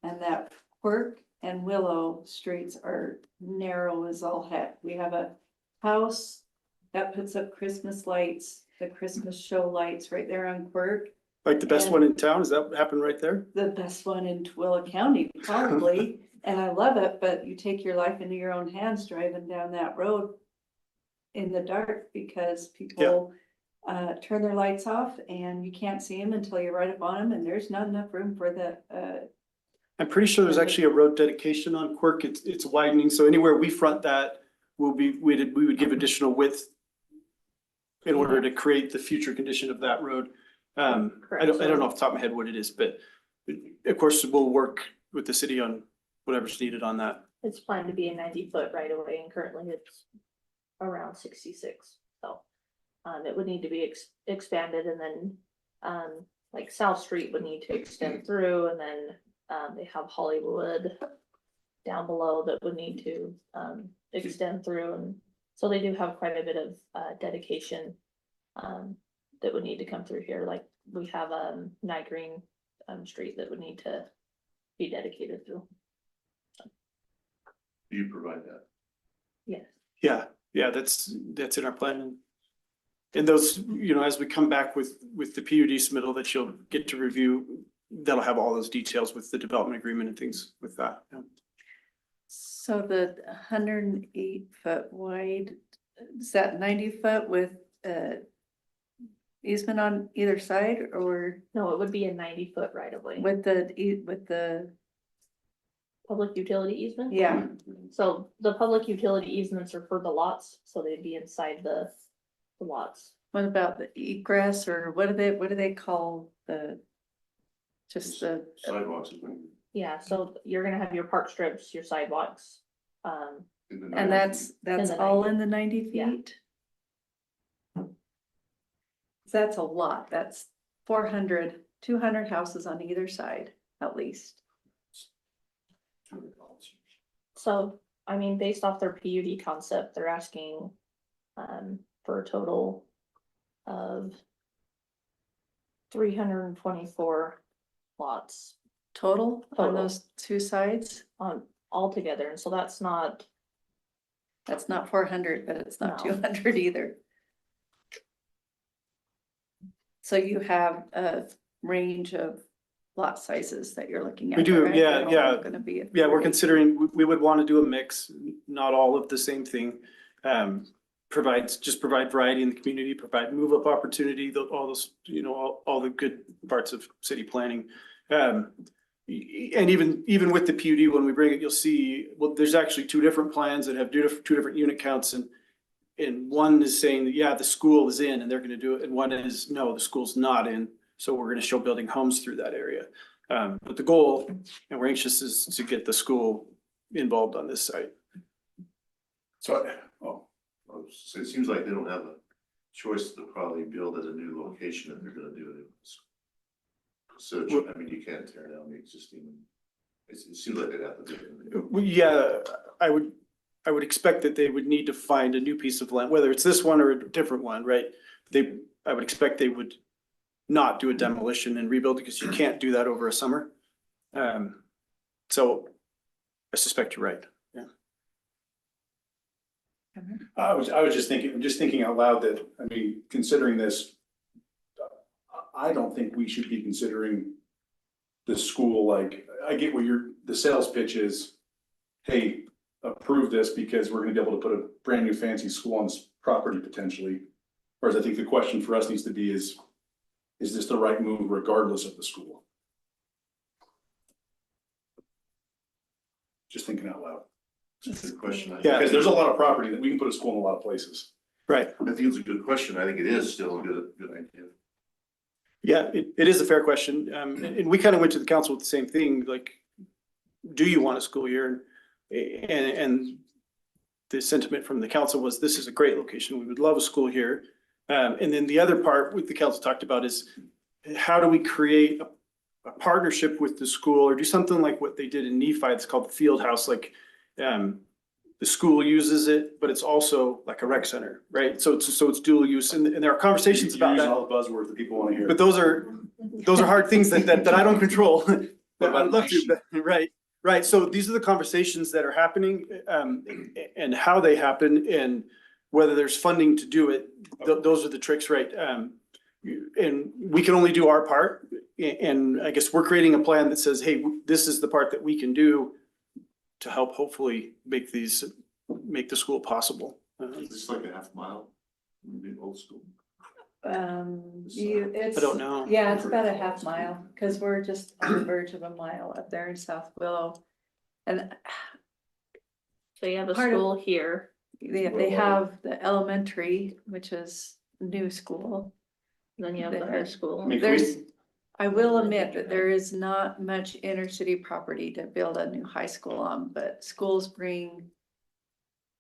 S1: And that Quirk and Willow streets are narrow as all heck. We have a house that puts up Christmas lights the Christmas show lights right there on Quirk.
S8: Like the best one in town, does that happen right there?
S1: The best one in Twilla County, probably, and I love it, but you take your life into your own hands driving down that road in the dark because people turn their lights off and you can't see them until you're right up on them, and there's not enough room for the,
S8: I'm pretty sure there's actually a road dedication on Quirk. It's widening, so anywhere we front that we would give additional width in order to create the future condition of that road. I don't know off the top of my head what it is, but of course, we'll work with the city on whatever's needed on that.
S2: It's planned to be a 90-foot right of way and currently it's around 66, so. It would need to be expanded and then, like South Street would need to extend through and then, they have Hollywood down below that would need to, extend through, and so they do have quite a bit of, dedication, that would need to come through here, like we have, Night Green, Street that would need to be dedicated through.
S3: Do you provide that?
S2: Yes.
S8: Yeah, that's in our plan. And those, as we come back with the PUD submittal that you'll get to review, that'll have all those details with the development agreement and things with that. Yeah.
S1: so the 108-foot wide, is that 90-foot with easement on either side, or
S2: No, it would be a 90-foot right of way.
S1: with the,
S2: Public utility easement?
S1: yeah,
S2: So the public utility easements are for the lots, so they'd be inside the lots.
S1: what about the egress, or what do they call just the,
S3: Sidewalks.
S2: Yeah, so you're gonna have your park strips, your sidewalks.
S1: and that's
S2: the
S1: all
S2: 90.
S1: in the 90
S2: Yeah.
S1: feet? That's a lot, that's 400, 200 houses on either side, at least.
S2: So, I mean, based off their PUD concept, they're asking, for a total of 324 lots
S1: Total on
S2: Total.
S1: those two sides?
S2: on altogether, and so that's not,
S1: That's not 400, but it's not
S2: No.
S1: 200 either. So you have a range of lot sizes that you're looking at.
S8: We do,
S1: right?
S8: yeah,
S1: They're all
S8: yeah.
S1: Gonna be.
S8: Yeah, we're considering, we would want to do a mix, not all of the same thing. Provide variety in the community, provide move up opportunity, all those, all the good parts of city planning. And even with the PUD, when we bring it, you'll see, well, there's actually two different plans that have two different unit counts, and one is saying that, yeah, the school is in and they're gonna do it, and one is, no, the school's not in, so we're gonna show building homes through that area. But the goal, and we're anxious, is to get the school involved on this site.
S3: So it seems like they don't have a choice to probably build at a new location if they're gonna do it. So, I mean, you can't tear down the existing, it seems like they'd have to do it.
S8: Well, yeah, I would expect that they would need to find a new piece of land, whether it's this one or a different one, right? I would expect they would not do a demolition and rebuild, because you can't do that over a summer. So I suspect you're right. Yeah.
S6: I was just thinking out loud that, I mean, considering this, I don't think we should be considering the school, like, I get what the sales pitch is, hey, approve this because we're gonna be able to put a brand new fancy school on this property potentially. Whereas I think the question for us needs to be is this the right move regardless of the school? Just thinking out loud.
S3: That's a good question.
S8: Yeah.
S6: Because there's a lot of property that we can put a school in a lot of places.
S8: Right.
S3: I think it's a good question. I think it is still a good idea.
S8: Yeah, it is a fair question. And we kind of went to the council with the same thing, like, do you want a school year? And the sentiment from the council was, this is a great location. We would love a school here. And then the other part with the council talked about is, how do we create a partnership with the school, or do something like what they did in Nephi? It's called the Field House. Like, the school uses it, but it's also like a rec center, right? So it's dual use, and there are conversations about
S6: Use
S8: that.
S6: all the buzzwords that people want to hear.
S8: But those are hard things that I don't control. But I'd love to, but, right. So these are the conversations that are happening, and how they happen. And whether there's funding to do it, those are the tricks, right? And we can only do our part. And I guess we're creating a plan that says, hey, this is the part that we can do to help hopefully make the school possible.
S3: Is this like a half mile? Maybe old school.
S1: It's.
S8: I don't know.
S1: Yeah, it's about a half mile, cause we're just on the verge of a mile up there in South Willow. And
S2: So you have a
S1: Part of-
S2: school here.
S1: they have the elementary, which is new school.
S2: Then you have the high
S1: There.
S2: school.
S6: mean,
S1: There's, I will admit that there is not much inner city property to build a new high school on, but schools bring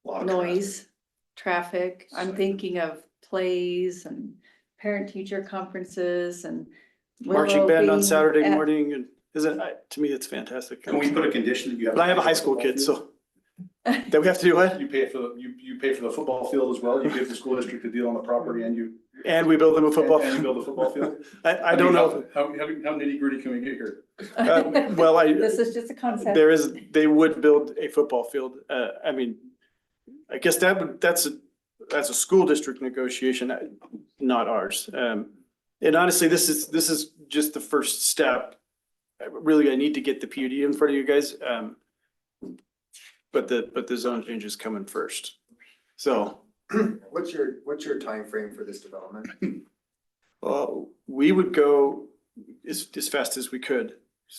S1: noise, traffic. I'm thinking of plays and parent-teacher conferences and.
S8: Marching
S1: Willow
S8: band on
S1: being
S8: Saturday
S1: at-
S8: morning and to me, it's fantastic.
S6: Can we put a condition that you have?
S8: But I have a high school kid, so that we have to do what?
S6: You pay for you pay for the football field as well, you give the school district a deal on the property and you.
S8: And we build them a football.
S6: And you build a football field?
S8: I don't know.
S6: How nitty gritty can we get here?
S8: Well,
S1: This is just a concept.
S8: they would build a football field. I mean, I guess that's a school district negotiation, not ours. And honestly, this is just the first step. Really, I need to get the PUD in front of you guys. But the zone change is coming first. So,
S5: What's your time frame for this development?
S8: we would go as fast as we could,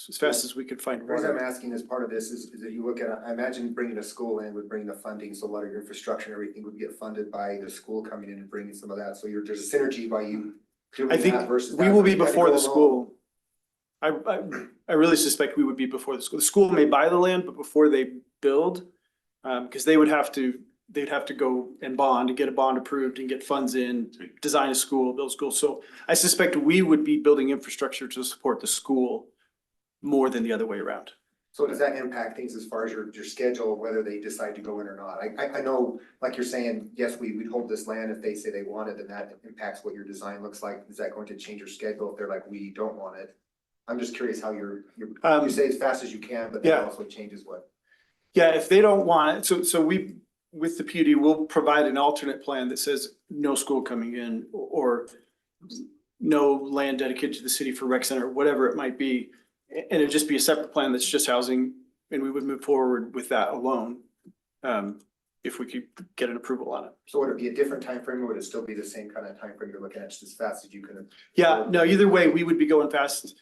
S8: as fast as we could find
S5: The reason I'm
S8: water.
S5: asking as part of this is that you look at, I imagine bringing a school in would bring the funding, so a lot of your infrastructure and everything would get funded by the school coming in and bringing some of that, so there's a synergy by you doing
S8: I think
S5: that versus.
S8: we
S5: that,
S8: will
S5: but
S8: be
S5: you gotta
S8: before
S5: go
S8: the
S5: along.
S8: school. I really suspect we would be before the school. The school may buy the land, but before they build, because they'd have to go and bond and get a bond approved and get funds in, design a school, build a school. So I suspect we would be building infrastructure to support the school more than the other way around.
S5: So does that impact things as far as your schedule, whether they decide to go in or not? I know, like you're saying, yes, we'd hold this land if they say they want it, then that impacts what your design looks like. Is that going to change your schedule if they're like, we don't want it? I'm just curious how you say as fast as you can, but that
S8: yeah.
S5: also changes what.
S8: Yeah, if they don't want it, so we, with the PUD, we'll provide an alternate plan that says no school coming in or no land dedicated to the city for rec center, whatever it might be. And it'd just be a separate plan that's just housing, and we would move forward with that alone. If we could get an approval on it.
S5: So would it be a different time frame, or would it still be the same kind of time frame you're looking at, just as fast as you can?
S8: Yeah, no, either way, we would be going fast.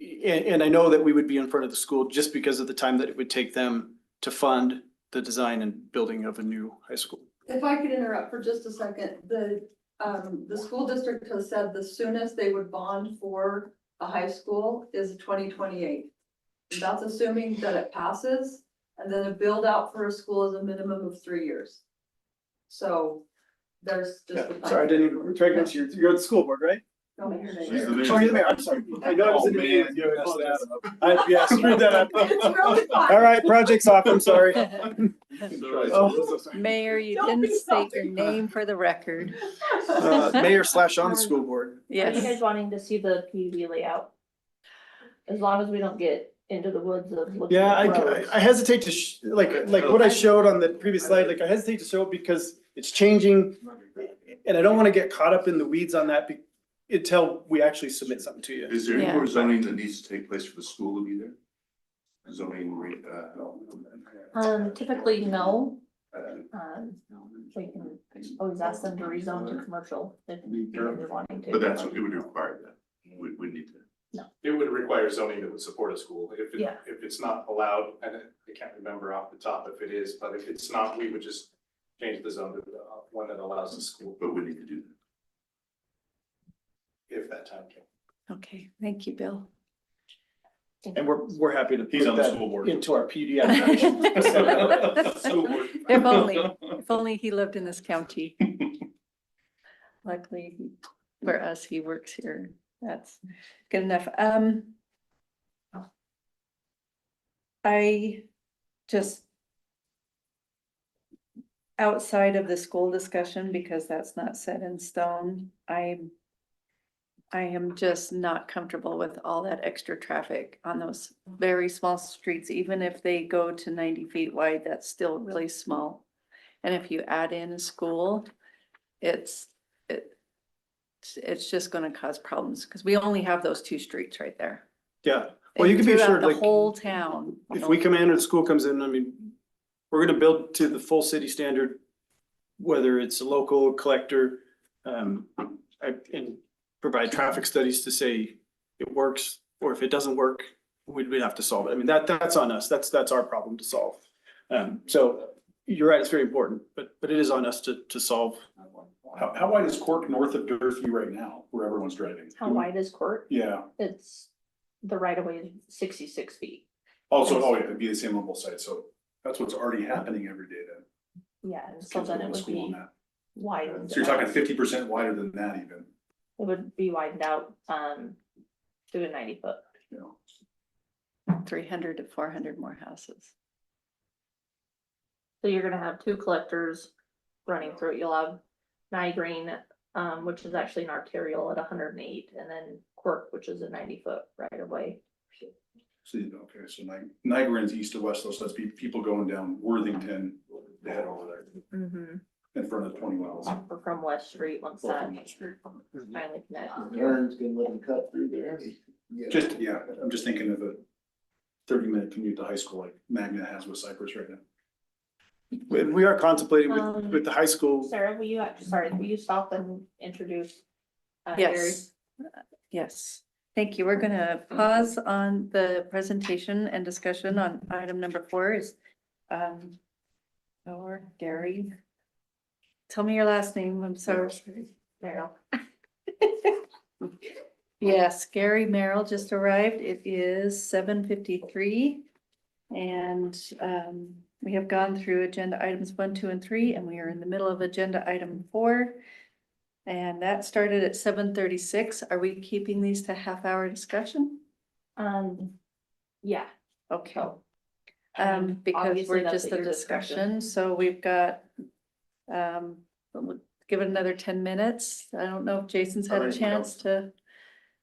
S8: And I know that we would be in front of the school just because of the time that it would take them to fund the design and building of a new high school.
S9: If I could interrupt for just a second, the school district has said the soonest they would bond for a high school is 2028. That's assuming that it passes, and then a build out for a school is a minimum of 3 years. So there's just. a
S8: Sorry, I didn't even recognize you. You're at the school board, right?
S9: No, you're
S3: She's
S9: there.
S3: the mayor.
S8: Oh, you're the mayor. I'm sorry. I know I was
S6: Oh,
S8: in the
S6: man,
S8: meeting.
S6: you messed that up.
S8: Yeah, screwed that up.
S9: It's really fun.
S8: All right, project's off. I'm sorry.
S6: Oh.
S1: Mayor, you
S9: Don't be
S1: didn't state your
S9: sorry.
S1: name for the record.
S8: Mayor / on the school board.
S2: Are you guys
S1: Yes.
S2: wanting to see the PUD layout? As long as we don't get into the woods of looking
S8: Yeah,
S2: at roads.
S8: I hesitate to, like what I showed on the previous slide, like I hesitate to show it because it's changing. And I don't want to get caught up in the weeds on that until we actually submit something to you.
S3: Is there any
S1: Yeah.
S3: more zoning that needs to take place for the school to be there? Zoning,
S2: Typically, no. We can always ask them to rezone to commercial if they're wanting to.
S3: but that's what it would require that. We need to.
S6: It would require zoning that would support a school.
S2: Yeah.
S6: If it's not allowed, and I can't remember off the top if it is, but if it's not, we would just change the zone to the one that allows the school,
S3: But we need to do that.
S6: if that time came.
S1: Okay, thank you, Bill.
S8: And we're happy to
S6: He's
S8: put
S6: on the
S8: that
S6: school board.
S8: into our PUD application.
S6: School board.
S1: If only he lived in this county. Luckily, for us, he works here. That's good enough. I just outside of the school discussion, because that's not set in stone, I am just not comfortable with all that extra traffic on those very small streets. Even if they go to 90 feet wide, that's still really small. And if you add in a school, it's just gonna cause problems, because we only have those two streets right there.
S8: Yeah, well, you
S1: And
S8: can be
S1: throughout
S8: assured,
S1: the
S8: like,
S1: whole town.
S8: if we come in or the school comes in, I mean, we're gonna build to the full city standard, whether it's a local collector, and provide traffic studies to say it works, or if it doesn't work, we'd have to solve it. I mean, that's on us. That's our problem to solve. So you're right, it's very important, but it is on us to solve.
S6: How wide is Cork north of Durfee right now, where everyone's driving?
S2: How wide is court?
S6: Yeah,
S2: It's, the right of way is 66 feet.
S6: also, oh yeah, it'd be the same on both sides, so that's what's already happening every day then.
S2: Yeah, and so
S6: Kids
S2: then
S6: going
S2: it
S6: to
S2: would
S6: school on
S2: be
S6: that.
S2: widened.
S6: So you're talking
S2: out.
S6: 50% wider than that even,
S2: It would be widened out, to a 90 foot.
S6: you know.
S1: 300 to 400 more houses.
S2: So you're gonna have two collectors running through it. You'll have Green, which is actually an arterial at 108, and then Quirk, which is a 90 foot right of way.
S6: So, okay, so Niagara's east to west, so that's people going down Worthington, they head over there
S2: Mm-hmm.
S6: in front of 20 miles.
S2: Or from West Street once that finally connects.
S3: Aaron's gonna let him cut through there.
S5: Yeah.
S6: Just, yeah, I'm just thinking of a 30-minute commute to high school like Magna has with Cypress right now.
S8: We are contemplating
S2: Um,
S8: with the high school.
S2: Sarah, will you stop and introduce? Gary?
S1: Yes, yes. Thank you. We're gonna pause on the presentation and discussion on item number 4 is, or Gary. Tell me your last name. I'm sorry.
S2: Meryl.
S1: Yes, Gary Merrill just arrived. It is 7:53. And we have gone through agenda items 1, 2, and 3, and we are in the middle of agenda item 4. And that started at 7:36. Are we keeping these to half-hour discussion?
S2: Yeah.
S1: Okay.
S2: mean,
S1: Because
S2: obviously
S1: we're
S2: that's
S1: just
S2: at
S1: a
S2: your discretion.
S1: discussion, so we've got, we'll give it another 10 minutes. I don't know if Jason's had a
S3: Alright,
S1: chance to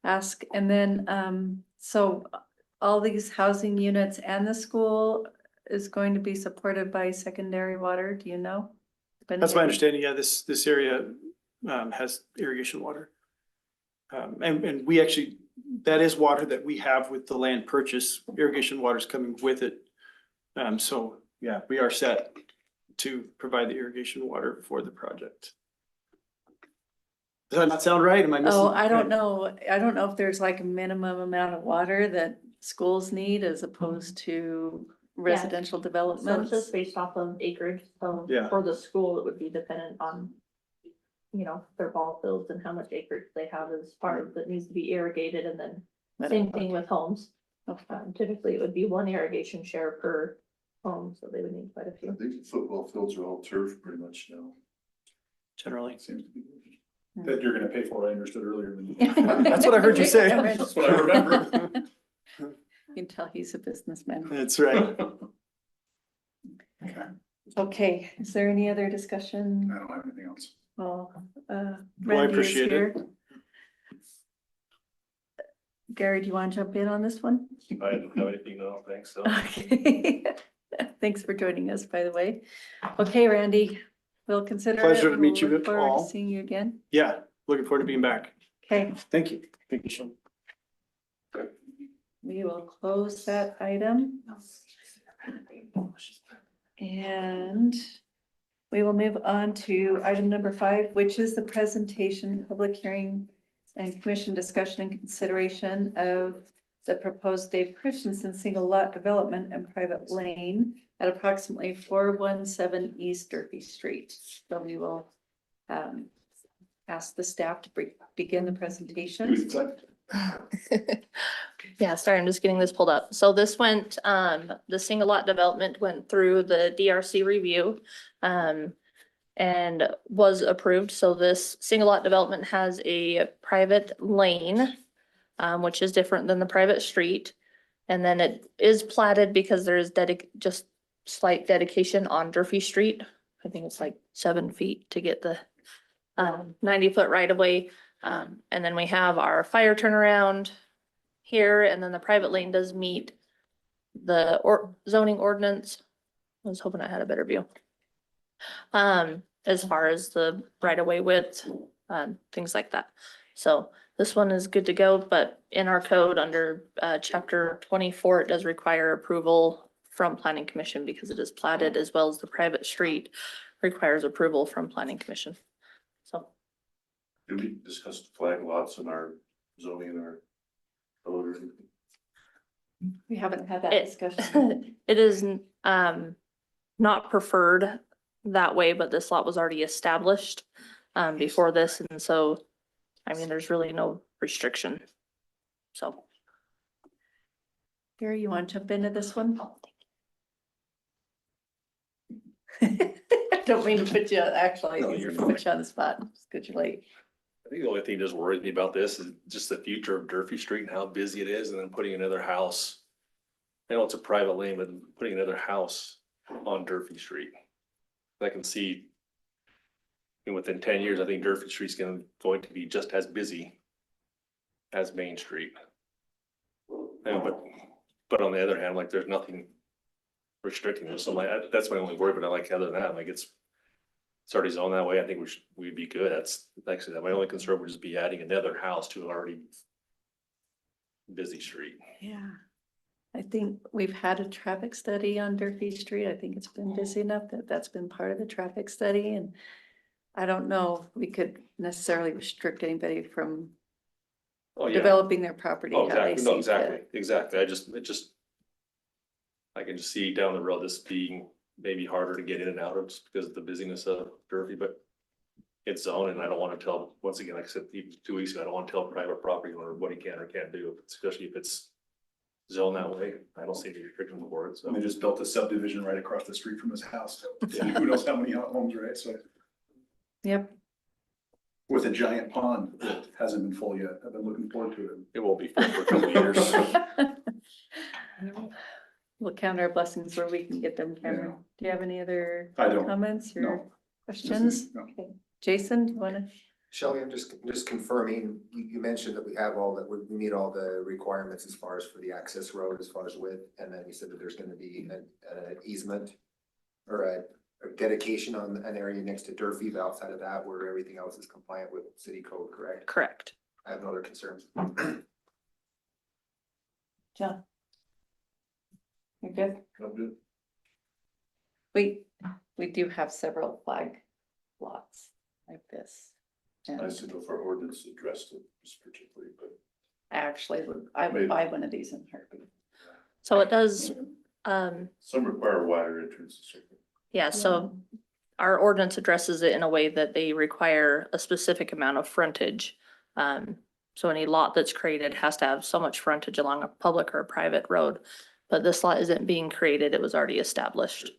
S1: ask, and then, so all these housing units and the school is going to be supported by secondary water, do you know?
S8: That's my understanding. Yeah, this area has irrigation water. And we actually, that is water that we have with the land purchase. Irrigation water is coming with it. So yeah, we are set to provide the irrigation water for the project. Does that not sound right? Am I missing?
S1: Oh, I don't know. I don't know if there's like a minimum amount of water that schools need as opposed to residential
S2: So it's
S1: developments.
S2: just based off of acreage, so
S8: Yeah.
S2: for the school, it would be dependent on, their ball fields and how much acreage they have as far as that needs to be irrigated, and then same thing with homes. Typically, it would be one irrigation share per home, so they would need quite a
S3: I
S2: few.
S3: think the football fields are all turf pretty much now.
S8: Generally.
S6: Seems to be that you're gonna pay for, I understood earlier.
S8: That's what I heard you say.
S6: That's what I remember.
S1: You can tell he's a businessman.
S8: That's right.
S1: Okay, is there any other discussion?
S6: I don't have anything else.
S1: Well,
S8: I
S1: Randy is
S8: appreciate it.
S1: here. Gary, do you want to jump in on this one?
S10: I don't have anything, no, thanks, so.
S1: Okay. Thanks for joining us, by the way. Okay, Randy, we'll consider it.
S8: Pleasure to meet
S1: We'll
S8: you
S1: look forward to
S8: all.
S1: seeing you again.
S8: Yeah, looking forward to being back.
S1: Okay,
S8: Thank you. Thank you, Sean.
S1: we will close that item. And we will move on to item number 5, which is the presentation, public hearing and commission discussion and consideration of the proposed Dave Christensen single lot development and private lane at approximately 417 East Durfee Street. So we will ask the staff to begin the presentation.
S2: Yeah, sorry, I'm just getting this pulled up. So this went, the single lot development went through the DRC review, and was approved. So this single lot development has a private lane, which is different than the private street. And then it is platted because there is just slight dedication on Durfee Street. I think it's like 7 feet to get the 90-foot right of way. And then we have our fire turnaround here, and then the private lane does meet the zoning ordinance. I was hoping I had a better view. as far as the right of way width, things like that. So this one is good to go, but in our code under, chapter 24, it does require approval from planning commission because it is platted, as well as the private street requires approval from planning commission. So
S3: Did we discuss flag lots in our zoning and our code or anything?
S1: We haven't had that
S2: It-
S1: discussion.
S2: it is, not preferred that way, but this lot was already established, before this, and so, I mean, there's really no restriction. So.
S1: Gary, you want to jump into this one? Don't mean to put you, actually,
S10: No, you're
S1: put you on the spot, just because you're late.
S10: I think the only thing that worries me about this is just the future of Durfee Street and how busy it is, and then putting another house. I know it's a private lane, but putting another house on Durfee Street. I can see. And within 10 years, I think Durfee Street's going to be just as busy as Main Street. And but on the other hand, like, there's nothing restricting it, so like, that's my only worry, but I like, other than that, like, it's already zoned that way, I think we'd be good. That's actually, my only concern would just be adding another house to an already busy street.
S1: Yeah. I think we've had a traffic study on Durfee Street. I think it's been busy enough that that's been part of the traffic study, and I don't know if we could necessarily restrict anybody from
S10: Oh, yeah.
S1: developing their property.
S10: Oh,
S1: how they
S10: exactly, no,
S1: see
S10: exactly,
S1: fit.
S10: exactly, I can just see down the road this being maybe harder to get in and out of just because of the busyness of Durfee, but it's zoned, and I don't want to tell, once again, like I said, even 2 weeks ago, I don't want to tell a private property owner what he can or can't do, especially if it's zoned that way. I don't see any restriction for it, so.
S6: And they just built a subdivision right across the street from his house. Who knows how many homes, right? So
S1: Yep.
S6: with a giant pond that hasn't been full yet. I've been looking forward to it.
S10: It won't be full for a couple of years.
S1: We'll count our blessings where we can get them, Cameron.
S6: Yeah.
S1: Do you have any other
S6: I don't.
S1: comments or
S6: No.
S1: questions?
S6: No.
S1: Okay. Jason, do you wanna?
S5: Shelley, I'm just confirming, you mentioned that we have all that, we meet all the requirements as far as for the access road, as far as width, and then you said that there's gonna be an easement or a dedication on an area next to Durfee, but outside of that, where everything else is compliant with city code, correct?
S2: Correct.
S5: I have no other concerns.
S1: John? You're good?
S3: I'm good.
S1: We do have several flag lots like this. And
S3: Nice to know if our ordinance addressed it just particularly, but.
S1: actually, I would buy one of these in a heartbeat.
S2: So it does,
S3: Some require wider entrances.
S2: yeah, so our ordinance addresses it in a way that they require a specific amount of frontage. So any lot that's created has to have so much frontage along a public or a private road. But this lot isn't being created, it was already established.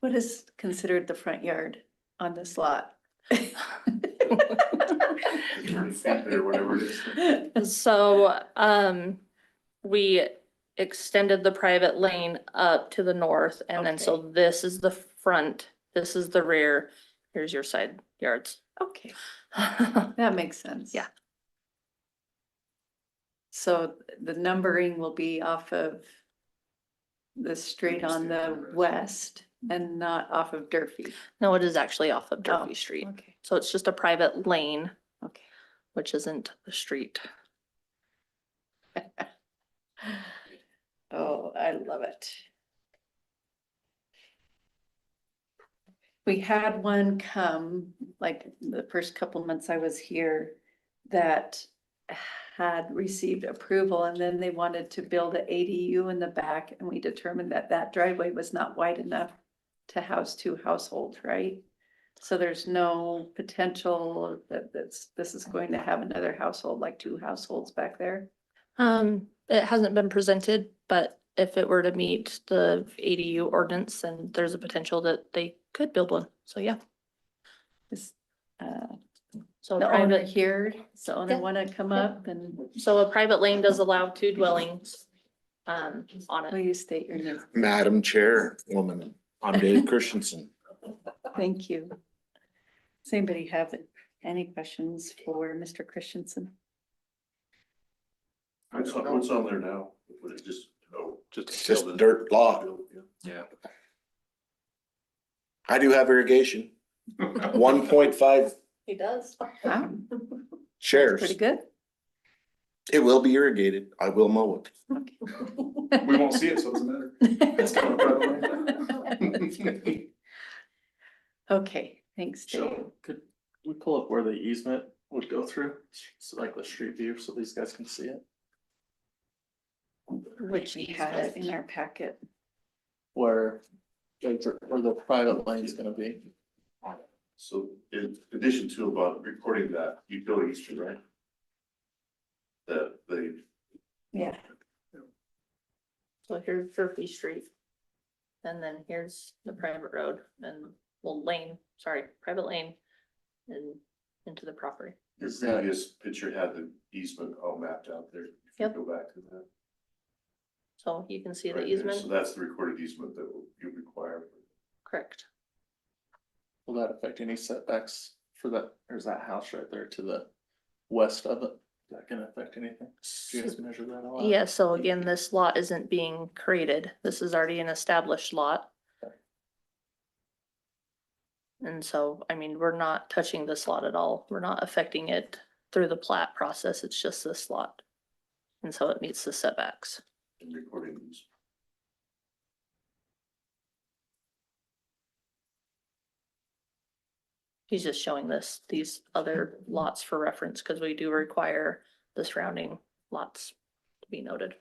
S1: What is considered the front yard on this lot?
S3: 30 feet there, whatever it is.
S2: So, we extended the private lane up to the north, and then so this is the front, this is the rear, here's your side yards.
S1: Okay, that makes sense.
S2: Yeah.
S1: So the numbering will be off of the street on the west and not off of Durfee.
S2: No, it is actually off of Durfee
S1: Oh,
S2: Street,
S1: Okay,
S2: so it's just a private lane,
S1: okay.
S2: which isn't the street.
S1: Oh, I love it. We had one come, like the first couple months I was here, that had received approval, and then they wanted to build an ADU in the back, and we determined that that driveway was not wide enough to house two households, right? So there's no potential that this is going to have another household, like two households back there.
S2: It hasn't been presented, but if it were to meet the ADU ordinance, then there's a potential that they could build one, so yeah.
S1: Is,
S2: So
S1: the owner
S2: private,
S1: here, does the owner
S2: Yeah.
S1: wanna come up and
S2: so a private lane does allow 2 dwellings, on
S1: will
S2: it.
S1: you state your name?
S11: Madam Chairwoman, I'm Dave Christensen.
S1: Thank you. Does anybody have any questions for Mr. Christensen?
S3: What's on there now? Would it just,
S10: Just
S11: It's just dirt lot.
S10: Yeah.
S11: I do have irrigation, 1.5
S2: He does.
S1: Wow,
S11: shares.
S1: pretty good.
S11: It will be irrigated. I will mow it.
S6: We won't see it, so it doesn't matter. It's got a private lane.
S1: Okay, thanks, Dave.
S12: So could we pull up where the easement would go through? So like the street view, so these guys can see it?
S1: Which we had it in our packet.
S12: Where the private lane's gonna be.
S3: So in addition to about recording that utility easement, right? The
S1: Yeah.
S2: So here's Durfee Street. And then here's the private road and, well, lane, sorry, private lane. And into the property.
S3: your
S12: Is that-
S3: previous picture had the easement all mapped out there. If you
S2: Yep.
S3: Go back to that.
S2: So you can see the
S3: right there.
S2: easement,
S3: So that's the recorded easement that you require.
S2: correct.
S12: Will that affect any setbacks for that? There's that house right there to the west of it. Is that gonna affect anything? Do you guys measure that all out?
S2: Yeah, so again, this lot isn't being created. This is already an established lot. And so, I mean, we're not touching this lot at all. We're not affecting it through the plat process. It's just this lot. And so it meets the setbacks.
S3: And recording these.
S2: He's just showing these other lots for reference, because we do require the surrounding lots to be noted.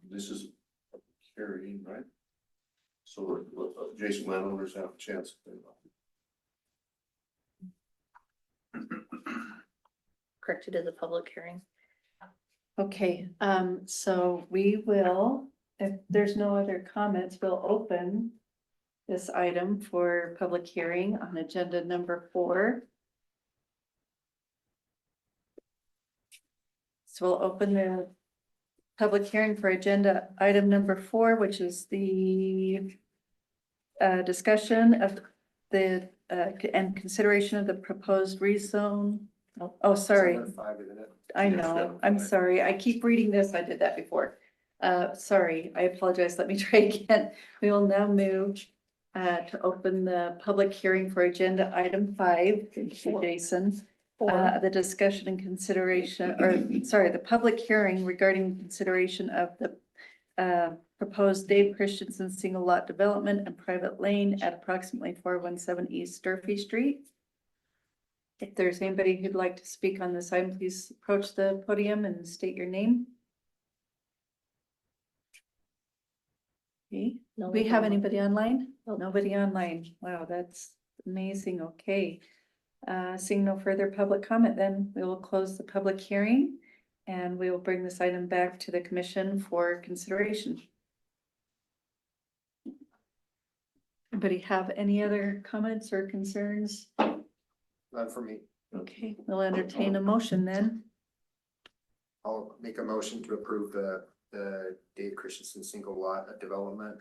S3: This is carrying, right? So adjacent landowners have a chance.
S2: Correct, it is a public hearing.
S1: Okay, so we will, if there's no other comments, we'll open this item for public hearing on agenda number 4. So we'll open the public hearing for agenda item number 4, which is the discussion of the and consideration of the proposed rezone. Oh, sorry.
S5: Number 5, isn't it?
S1: I know, I'm sorry. I keep reading this. I did that before. Sorry, I apologize. Let me try again. We will now move to open the public hearing for agenda item 5. Thank you, Jason. The discussion and consideration, or sorry, the public hearing regarding consideration of the proposed Dave Christensen single lot development and private lane at approximately 417 East Durfee Street. If there's anybody who'd like to speak on this item, please approach the podium and state your name. Okay, do we have anybody online? Nobody online. Wow, that's amazing. Okay. Seeing no further public comment, then we will close the public hearing and we will bring this item back to the commission for consideration. Anybody have any other comments or concerns?
S5: None for me.
S1: Okay, we'll entertain a motion then.
S5: I'll make a motion to approve the Dave Christensen single lot development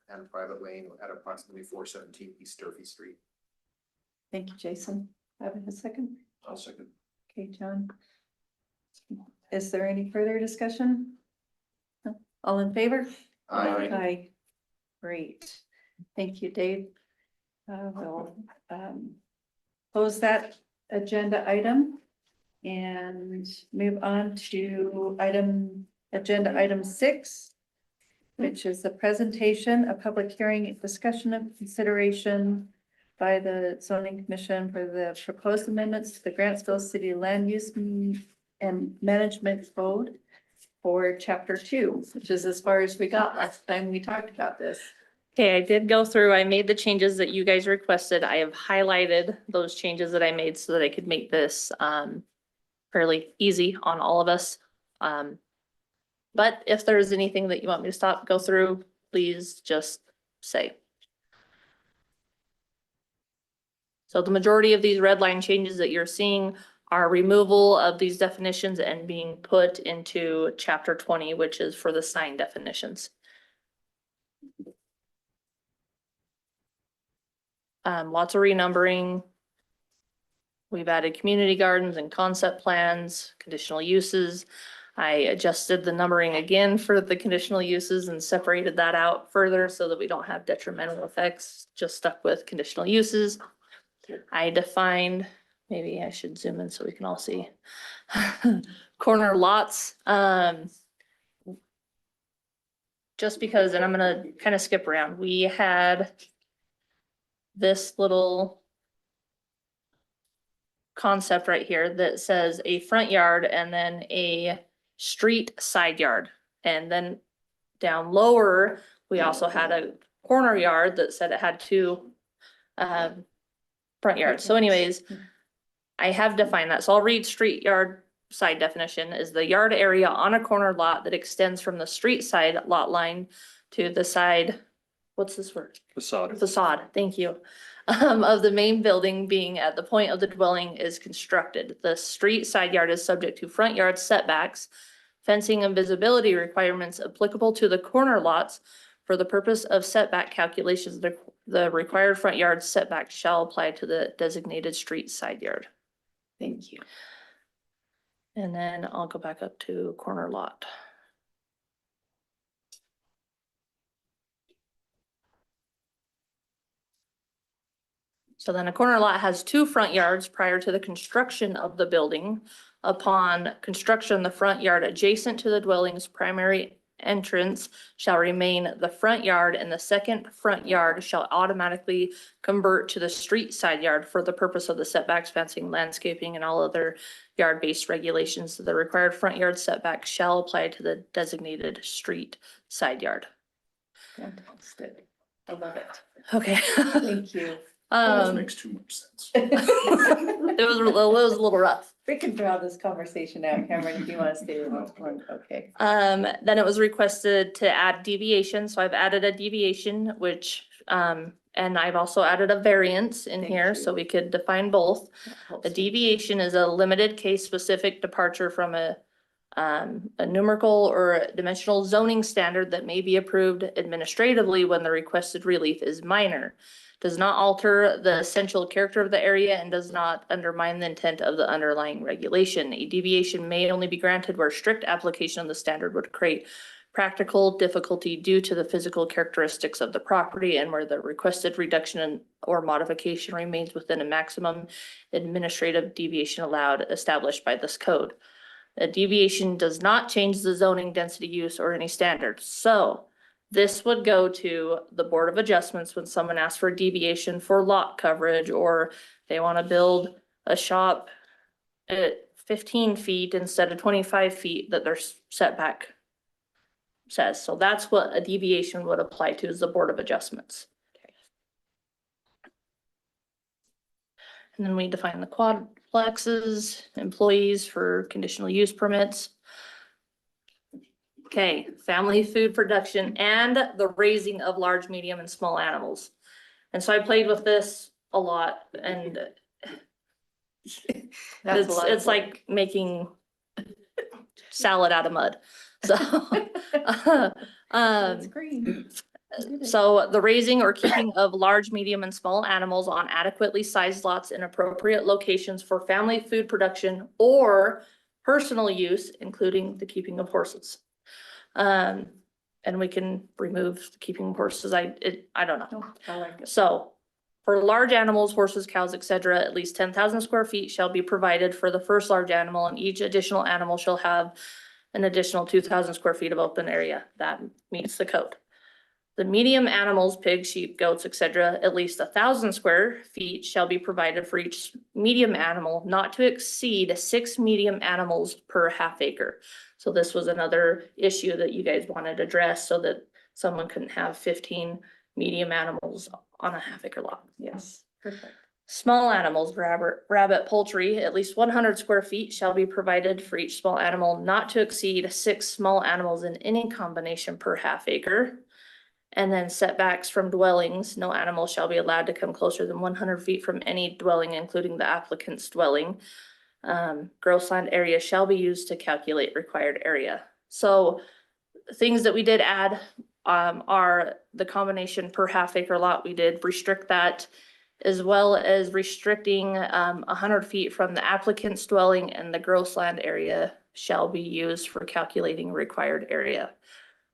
S5: and private lane at approximately 417 East Durfee Street.
S1: Thank you, Jason. Have a second.
S3: I'll second.
S1: Okay, John. Is there any further discussion? No? All in favor?
S5: Aye.
S1: Aye. Great. Thank you, Dave. We'll close that agenda item and move on to agenda item 6, which is the presentation, a public hearing, discussion of consideration by the zoning commission for the proposed amendments to the Grantsville City Land Use and Management Code for chapter 2, which is as far as we got last time we talked about this.
S2: Okay, I did go through, I made the changes that you guys requested. I have highlighted those changes that I made so that I could make this fairly easy on all of us. But if there's anything that you want me to go through, please just say. So the majority of these red line changes that you're seeing are removal of these definitions and being put into chapter 20, which is for the sign definitions. Lots of renumbering. We've added community gardens and concept plans, conditional uses. I adjusted the numbering again for the conditional uses and separated that out further so that we don't have detrimental effects, just stuck with conditional uses. I defined, maybe I should zoom in so we can all see. Corner lots, just because, and I'm gonna kind of skip around, we had this little concept right here that says a front yard and then a street side yard. And then down lower, we also had a corner yard that said it had two front yards. So anyways, I have defined that. So I'll read street yard side definition is the yard area on a corner lot that extends from the street side lot line to the side, what's this word?
S10: Facade.
S2: Facade, thank you, of the main building being at the point of the dwelling is constructed. The street side yard is subject to front yard setbacks, fencing and visibility requirements applicable to the corner lots. For the purpose of setback calculations, the required front yard setback shall apply to the designated street side yard.
S1: Thank you.
S2: And then I'll go back up to corner lot. So then a corner lot has two front yards prior to the construction of the building. Upon construction, the front yard adjacent to the dwelling's primary entrance shall remain the front yard, and the second front yard shall automatically convert to the street side yard for the purpose of the setbacks, fencing, landscaping, and all other yard-based regulations. The required front yard setback shall apply to the designated street side yard.
S1: Fantastic. I love it.
S2: Okay.
S1: Thank you.
S6: Almost makes too much sense.
S2: It was a little rough.
S1: We can draw this conversation out, Cameron, if you want to stay with one. Okay.
S2: Then it was requested to add deviation, so I've added a deviation, which, and I've also added a variance in
S1: Thank
S2: here,
S1: you.
S2: so we could define both.
S1: That helps
S2: A
S1: me.
S2: deviation is a limited case specific departure from a numerical or dimensional zoning standard that may be approved administratively when the requested relief is minor. Does not alter the essential character of the area and does not undermine the intent of the underlying regulation. A deviation may only be granted where strict application of the standard would create practical difficulty due to the physical characteristics of the property and where the requested reduction or modification remains within a maximum administrative deviation allowed established by this code. A deviation does not change the zoning density use or any standards. So this would go to the Board of Adjustments when someone asks for a deviation for lot coverage, or they want to build a shop at 15 feet instead of 25 feet that their setback says. So that's what a deviation would apply to, is the Board of Adjustments. And then we define the quadplexes, employees for conditional use permits. Okay, family food production and the raising of large, medium, and small animals. And so I played with this a lot, and
S1: That's a lot of
S2: it's like making salad out of mud. So,
S1: That's green.
S2: so the raising or keeping of large, medium, and small animals on adequately sized lots in appropriate locations for family food production or personal use, including the keeping of horses. And we can remove the keeping of horses. I don't know.
S1: No, I like it.
S2: So for large animals, horses, cows, etc., at least 10,000 square feet shall be provided for the first large animal, and each additional animal shall have an additional 2,000 square feet of open area. That meets the code. The medium animals, pigs, sheep, goats, etc., at least 1,000 square feet shall be provided for each medium animal, not to exceed 6 medium animals per half acre. So this was another issue that you guys wanted addressed so that someone couldn't have 15 medium animals on a half acre lot.
S1: Yes, perfect.
S2: Small animals, rabbit, poultry, at least 100 square feet shall be provided for each small animal, not to exceed 6 small animals in any combination per half acre. And then setbacks from dwellings, no animal shall be allowed to come closer than 100 feet from any dwelling, including the applicant's dwelling. Gross land area shall be used to calculate required area. So things that we did add are the combination per half acre lot. We did restrict that, as well as restricting 100 feet from the applicant's dwelling and the gross land area shall be used for calculating required area.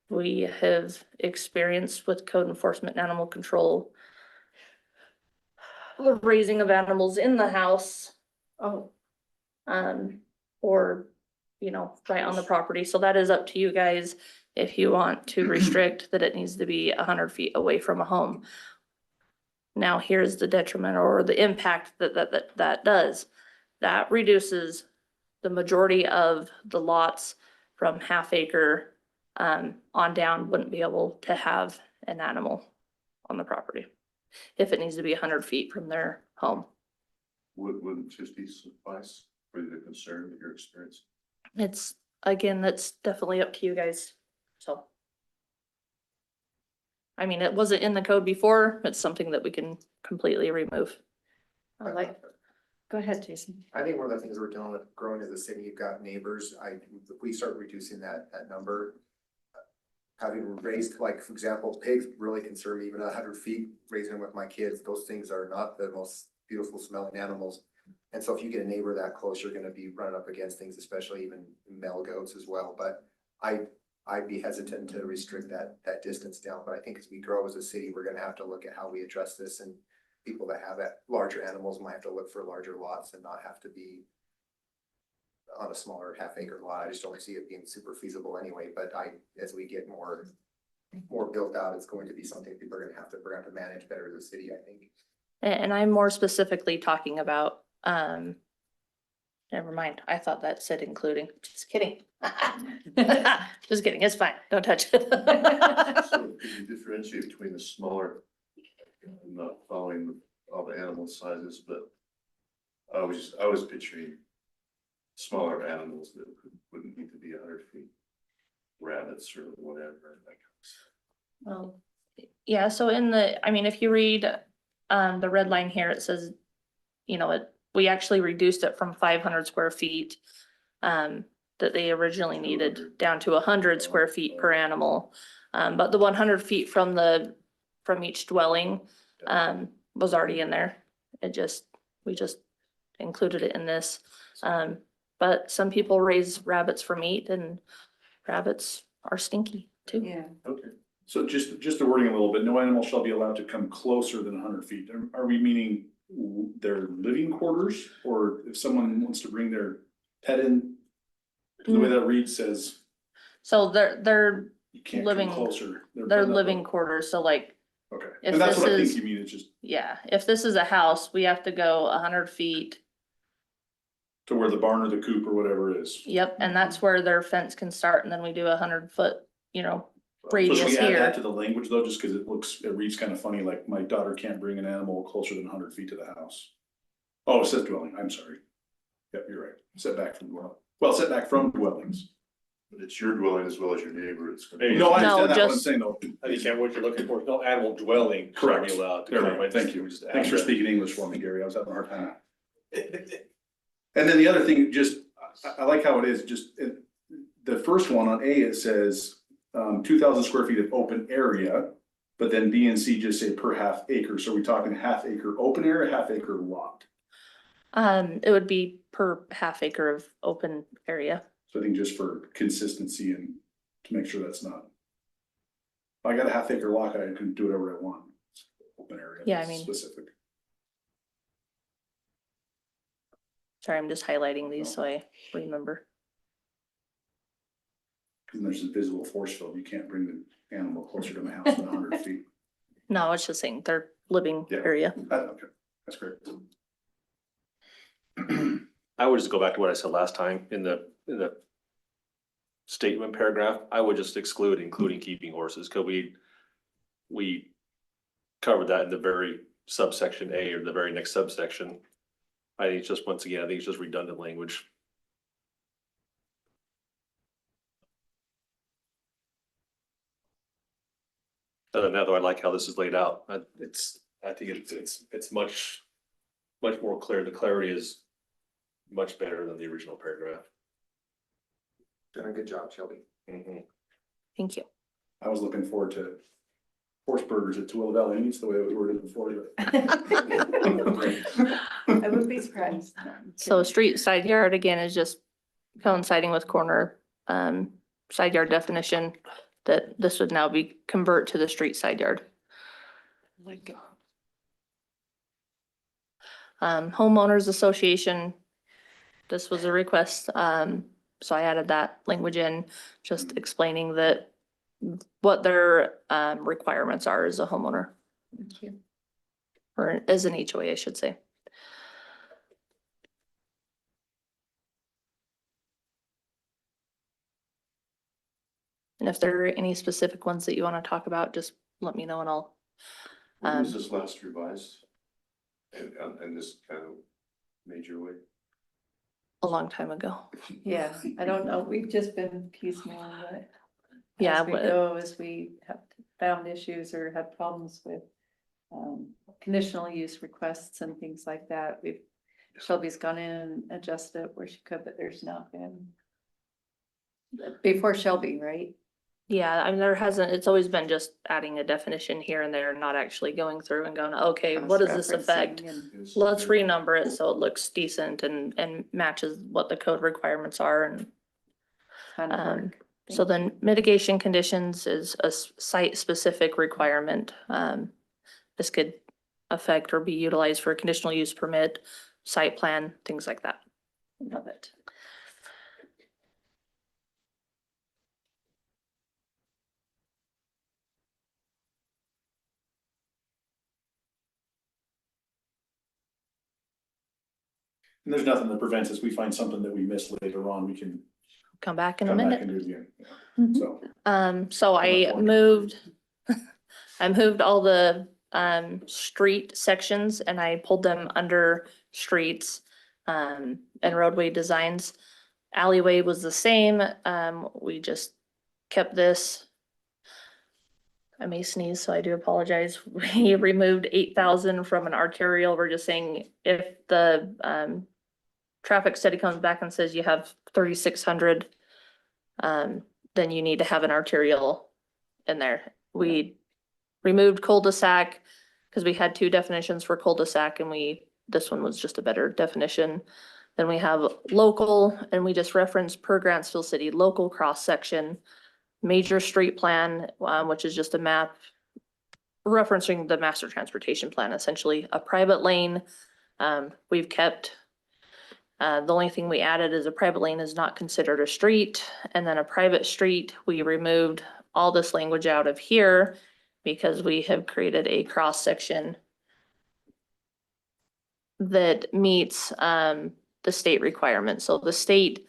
S2: We have experienced with code enforcement and animal control the raising of animals in the house.
S1: Oh,
S2: Or, you know, right on the property. So that is up to you guys. If you want to restrict that it needs to be 100 feet away from a home. Now, here's the detriment or the impact that does. That reduces the majority of the lots from half acre on down wouldn't be able to have an animal on the property if it needs to be 100 feet from their home.
S3: Wouldn't 50 suffice for the concern that you're experiencing?
S2: It's, again, that's definitely up to you guys, so. I mean, it wasn't in the code before, it's something that we can completely remove.
S1: I like, go ahead, Jason.
S5: I think one of the things we're dealing with growing as a city, you've got neighbors, if we start reducing that number. Having raised, like, for example, pigs really concern me, even 100 feet, raising them with my kids, those things are not the most beautiful smelling animals. And so if you get a neighbor that close, you're gonna be running up against things, especially even male goats as well, but I'd be hesitant to restrict that distance down, but I think as we grow as a city, we're gonna have to look at how we address this, and people that have larger animals might have to look for larger lots and not have to be on a smaller half-acre lot. I just don't see it being super feasible anyway, but as we get more built out, it's going to be something people are gonna have to manage better as a city, I think.
S2: And I'm more specifically talking about, never mind, I thought that said including, just kidding. Just kidding, it's fine, don't touch it.
S3: So could you differentiate between the smaller, I'm not following all the animal sizes, but I was picturing smaller animals that wouldn't need to be 100 feet, rabbits or whatever.
S2: Well, yeah, so I mean, if you read, the red line here, it says, you know, we actually reduced it from 500 square feet, that they originally needed down to 100 square feet per animal. But the 100 feet from each dwelling, was already in there. We just included it in this. But some people raise rabbits for meat, and rabbits are stinky too.
S1: Yeah,
S3: Okay.
S6: So just the wording a little bit, no animal shall be allowed to come closer than 100 feet. Are we meaning their living quarters? Or if someone wants to bring their pet in? The way that reads says
S2: So they're
S6: you can't
S2: living-
S6: come closer.
S2: their living quarters, so like,
S6: Okay,
S2: if
S6: and that's
S2: this
S6: what I think
S2: is-
S6: you mean, it's just
S2: yeah, if this is a house, we have to go 100 feet.
S6: to where the barn or the coop or whatever is.
S2: Yep, and that's where their fence can start, and then we do 100-foot, you know,
S6: So should
S2: radius
S6: we add
S2: here.
S6: that to the language though, just because it reads kind of funny, like my daughter can't bring an animal closer than 100 feet to the house. Oh, it says dwelling, I'm sorry. Yep, you're right, setback from dwelling, setback from dwellings.
S3: But it's your dwelling as well as your neighbor. It's gonna
S10: Hey,
S3: be.
S6: No, I
S2: No,
S6: understand that, what I'm
S2: just-
S6: saying though.
S10: I think what you're looking for, no animal dwelling shall
S6: Correct.
S10: be allowed to
S6: There we
S10: come.
S6: go. Thank you.
S10: Just add
S6: Thanks for
S10: that.
S6: speaking English for me, Gary. I was having a hard time. And then the other thing, just, I like how it is, the first one on A, it says 2,000 square feet of open area, but then B and C just say per half acre. So are we talking half acre open area, half acre lot?
S2: It would be per half acre of open area.
S6: So I think just for consistency and to make sure that's not. If I got a half acre lot, I can do whatever I want. It's open area.
S2: Yeah, I
S6: it's
S2: mean-
S6: Specific.
S2: Sorry, I'm just highlighting these so I remember.
S6: Because there's a visible force field. You can't bring the animal closer to my house than 100 feet.
S2: No, it's just saying their living
S6: Yeah.
S2: area.
S6: Okay, that's great.
S10: I would just go back to what I said last time in the statement paragraph. I would just exclude including keeping horses, because we covered that in the very subsection A or the very next subsection. I think it's just, once again, I think it's just redundant language. Other than that, though, I like how this is laid out. I think it's much more clear. The clarity is much better than the original paragraph.
S5: Done a good job, Shelby.
S10: Mhm.
S2: Thank you.
S6: I was looking forward to horse burgers at Tooele Valley. It's the way it was worded before.
S1: I would be surprised.
S2: So street side yard again is just coinciding with corner, side yard definition, that this would now be convert to the street side yard. Homeowners Association, this was a request, so I added that language in, just explaining that what their, requirements are as a homeowner.
S1: Thank you.
S2: Or as an HOA, I should say. And if there are any specific ones that you want to talk about, just let me know and I'll,
S3: When was this last revised? And this kind of major way?
S2: a long time ago.
S1: Yeah, I don't know. We've just been piecemealing it.
S2: Yeah,
S1: As we
S2: but-
S1: go, as we have found issues or had problems with conditional use requests and things like that, Shelby's gone in and adjusted it where she could, but there's not been. Before Shelby, right?
S2: Yeah, I mean, there hasn't, it's always been just adding a definition here and there, not actually going through and going, okay, what does this affect?
S1: Cross-referencing and-
S2: Let's renumber it so it looks decent and matches what the code requirements are and
S1: Kind of
S2: Um,
S1: work.
S2: so then mitigation conditions is a site-specific requirement. This could affect or be utilized for a conditional use permit, site plan, things like that.
S1: Love it.
S6: And there's nothing that prevents us, we find something that we missed later on, we can
S2: Come back in a
S6: come back
S2: minute.
S6: and do it again. Yeah.
S1: Mhm.
S6: So,
S2: So I moved, I moved all the, street sections and I pulled them under streets, and roadway designs. Alleyway was the same, we just kept this. I may sneeze, so I do apologize. We removed 8,000 from an arterial. We're just saying if the, traffic study comes back and says you have 3,600, then you need to have an arterial in there. We removed cul-de-sac because we had two definitions for cul-de-sac and this one was just a better definition. Then we have local, and we just referenced per Grantsville City, local cross-section, major street plan, which is just a map referencing the master transportation plan, essentially a private lane. We've kept, the only thing we added is a private lane is not considered a street. And then a private street, we removed all this language out of here because we have created a cross section that meets, the state requirements. So the state,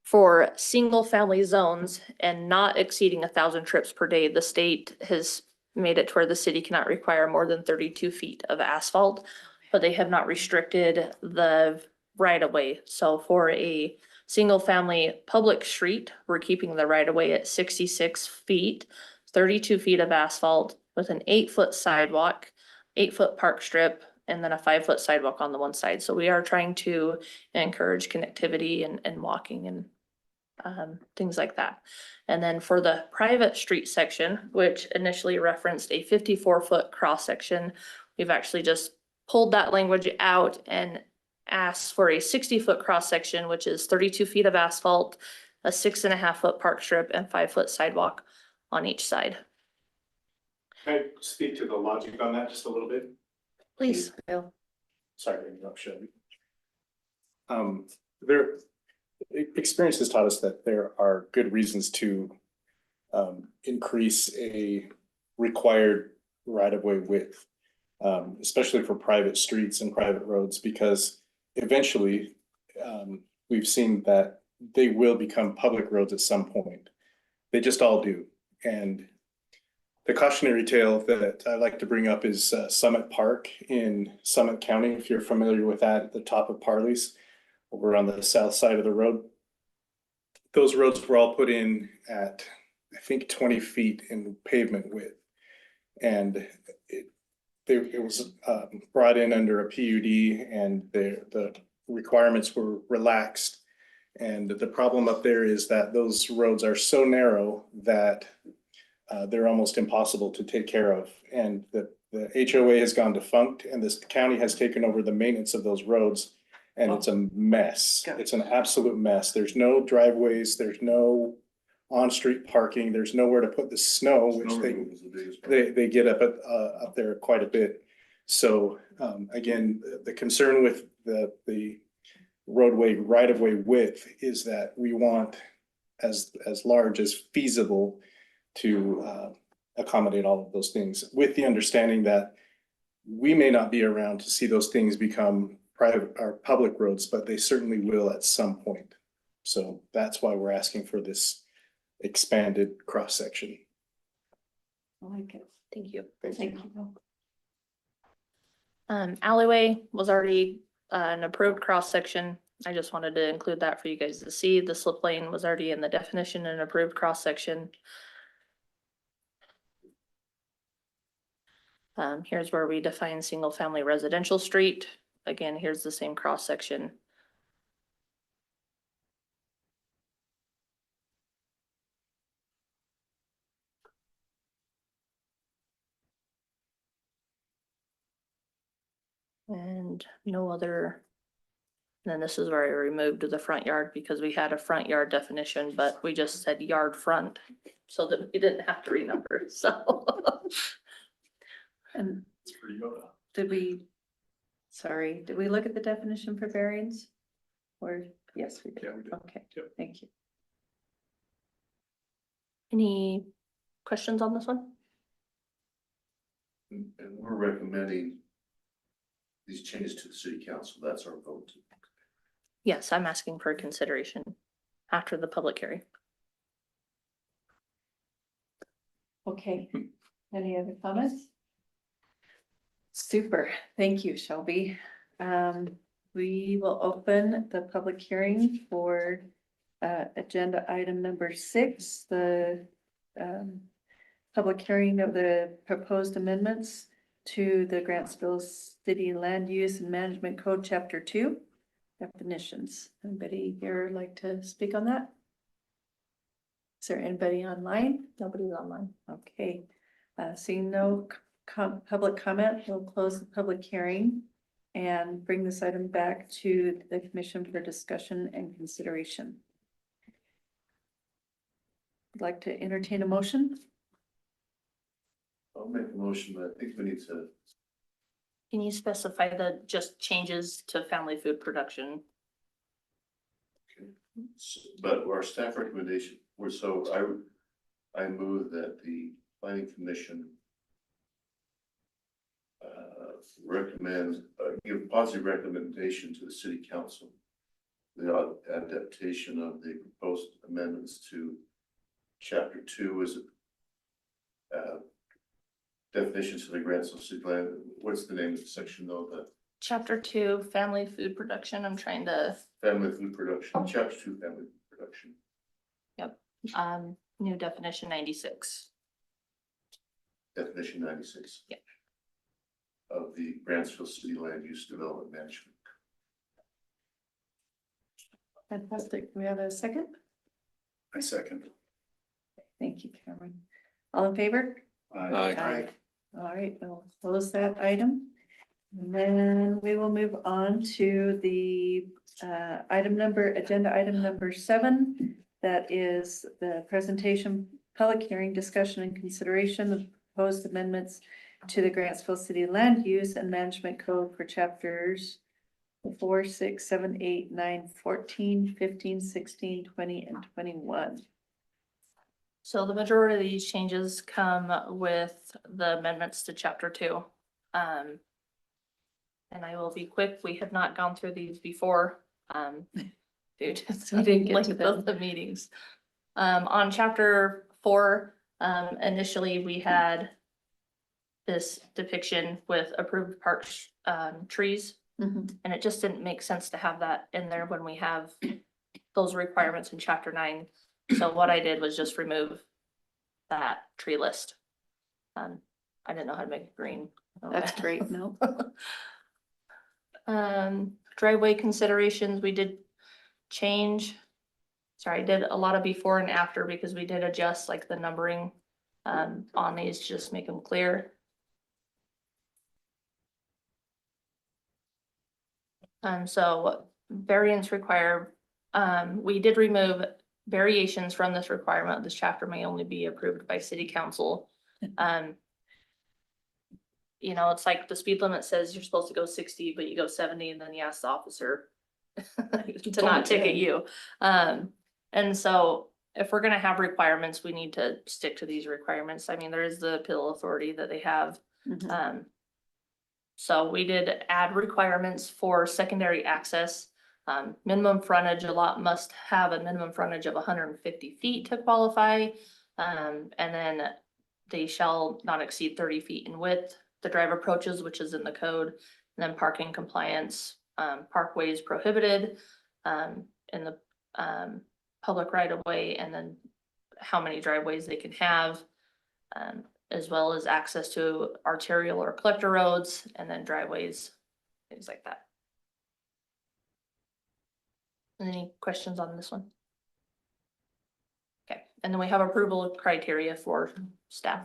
S2: for single family zones and not exceeding 1,000 trips per day, the state has made it to where the city cannot require more than 32 feet of asphalt, but they have not restricted the right of way. So for a single family public street, we're keeping the right of way at 66 feet, 32 feet of asphalt with an 8-foot sidewalk, 8-foot park strip, and then a 5-foot sidewalk on the one side. So we are trying to encourage connectivity and walking and things like that. And then for the private street section, which initially referenced a 54-foot cross section, we've actually just pulled that language out and asked for a 60-foot cross section, which is 32 feet of asphalt, a 6.5-foot park strip, and 5-foot sidewalk on each side.
S6: can I speak to the logic on that just a little bit?
S2: Please.
S6: Sorry to interrupt, Shelby. There, experience has taught us that there are good reasons to increase a required right-of-way width, especially for private streets and private roads, because eventually we've seen that they will become public roads at some point. They just all do. And the cautionary tale that I like to bring up is Summit Park in Summit County, if you're familiar with that, at the top of Parley's, over on the south side of the road. Those roads were all put in at, I think, 20 feet in pavement width. And it was brought in under a PUD, and the requirements were relaxed. And the problem up there is that those roads are so narrow that they're almost impossible to take care of. And the HOA has gone defunct, and this county has taken over the maintenance of those roads. And it's a mess.
S1: Gotcha.
S6: It's an absolute mess. There's no driveways, there's no on-street parking, there's nowhere to put the snow, which
S3: Snow
S6: they,
S3: removal is the biggest problem.
S6: they get up there quite a bit. So, again, the concern with the roadway right-of-way width is that we want as large as feasible to, accommodate all of those things, with the understanding that we may not be around to see those things become private or public roads, but they certainly will at some point. So that's why we're asking for this expanded cross-section.
S1: I like it.
S2: Thank you.
S1: Thank you.
S2: Alleyway was already an approved cross-section. I just wanted to include that for you guys to see. The slip lane was already in the definition and approved cross-section. Here's where we define single-family residential street. Again, here's the same cross-section. And no other. And then this is where I removed the front yard because we had a front yard definition, but we just said yard front so that we didn't have to renumber, so.
S1: And
S6: It's for Yoda.
S1: did we look at the definition for variance? Or, yes, we did.
S6: Yeah, we did.
S1: Okay,
S6: Yep.
S1: thank you.
S2: Any questions on this one?
S3: And we're recommending these changes to the city council. That's our vote.
S2: Yes, I'm asking for consideration after the public hearing.
S1: Okay, any other comments? Super, thank you, Shelby. We will open the public hearing for agenda item number 6, the public hearing of the proposed amendments to the Grantsville City Land Use and Management Code, Chapter 2, definitions. Anybody here like to speak on that? Is there anybody online?
S2: Nobody's online.
S1: Okay, seeing no public comment, we'll close the public hearing and bring this item back to the commission for discussion and consideration. I'd like to entertain a motion.
S3: I'll make a motion, but I think we need to,
S2: Can you specify the just changes to family food production?
S3: but our staff recommendation, I move that the planning commission recommend, give positive recommendation to the city council. The adaptation of the proposed amendments to chapter 2 is definitions of the Grantsville City Plan. What's the name of the section though? The
S2: Chapter 2, family food production. I'm trying to,
S3: family food production, chapter 2, family food production.
S2: new definition 96.
S3: Definition 96.
S2: Yeah.
S3: Of the Grantsville City Land Use Development Management.
S1: Fantastic. We have a second?
S6: I second.
S1: Thank you, Cameron. All in favor?
S10: Aye.
S1: All right, we'll close that item. And then we will move on to the agenda item number 7. That is the presentation, public hearing, discussion and consideration of proposed amendments to the Grantsville City Land Use and Management Code for chapters 4, 6, 7, 8, 9, 14, 15, 16, 20, and 21.
S2: So the majority of these changes come with the amendments to chapter 2. And I will be quick. We have not gone through these before. Due to
S1: We didn't get to
S2: length
S1: them.
S2: of the meetings. On chapter 4, initially we had this depiction with approved park trees.
S1: Mhm.
S2: And it just didn't make sense to have that in there when we have those requirements in chapter 9. So what I did was just remove that tree list. I didn't know how to make it green.
S1: That's great. No,
S2: Driveway considerations, we did change. Sorry, I did a lot of before and after because we did adjust like the numbering on these, just make them clear. So variance require, we did remove variations from this requirement. This chapter may only be approved by city council. You know, it's like the speed limit says you're supposed to go 60, but you go 70 and then you ask the officer to not ticket you. And so if we're gonna have requirements, we need to stick to these requirements. I mean, there is the appeal authority that they have. So we did add requirements for secondary access. Minimum frontage, a lot must have a minimum frontage of 150 feet to qualify. And then they shall not exceed 30 feet in width. The drive approaches, which is in the code, and then parking compliance, parkways prohibited, in the, public right of way, and then how many driveways they can have, as well as access to arterial or collector roads, and then driveways, things like that. Any questions on this one? Okay, and then we have approval criteria for staff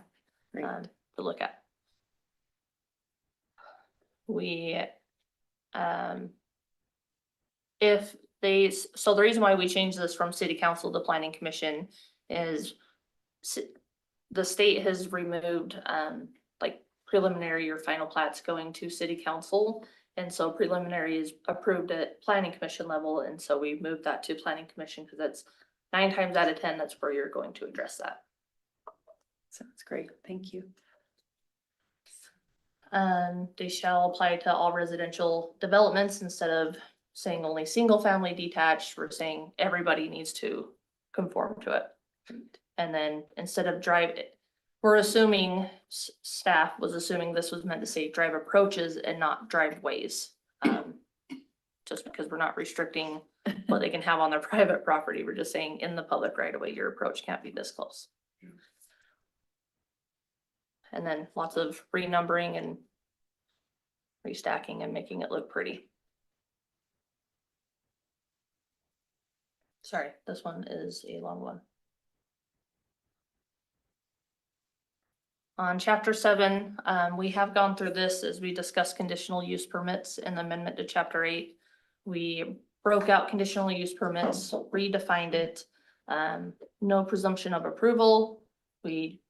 S2: to look at. We, if they, so the reason why we changed this from city council to planning commission is the state has removed, like preliminary or final plats going to city council. And so preliminary is approved at planning commission level. And so we moved that to planning commission because that's 9 times out of 10, that's where you're going to address that.
S1: Sounds great. Thank you.
S2: They shall apply to all residential developments instead of saying only single family detached. We're saying everybody needs to conform to it. And then instead of we're assuming, staff was assuming this was meant to say drive approaches and not driveways. Just because we're not restricting what they can have on their private property. We're just saying in the public right of way, your approach can't be this close. And then lots of renumbering and restacking and making it look pretty. Sorry, this one is a long one. On chapter 7, we have gone through this as we discussed conditional use permits in the amendment to chapter 8. We broke out conditional use permits, redefined it, no presumption of approval. We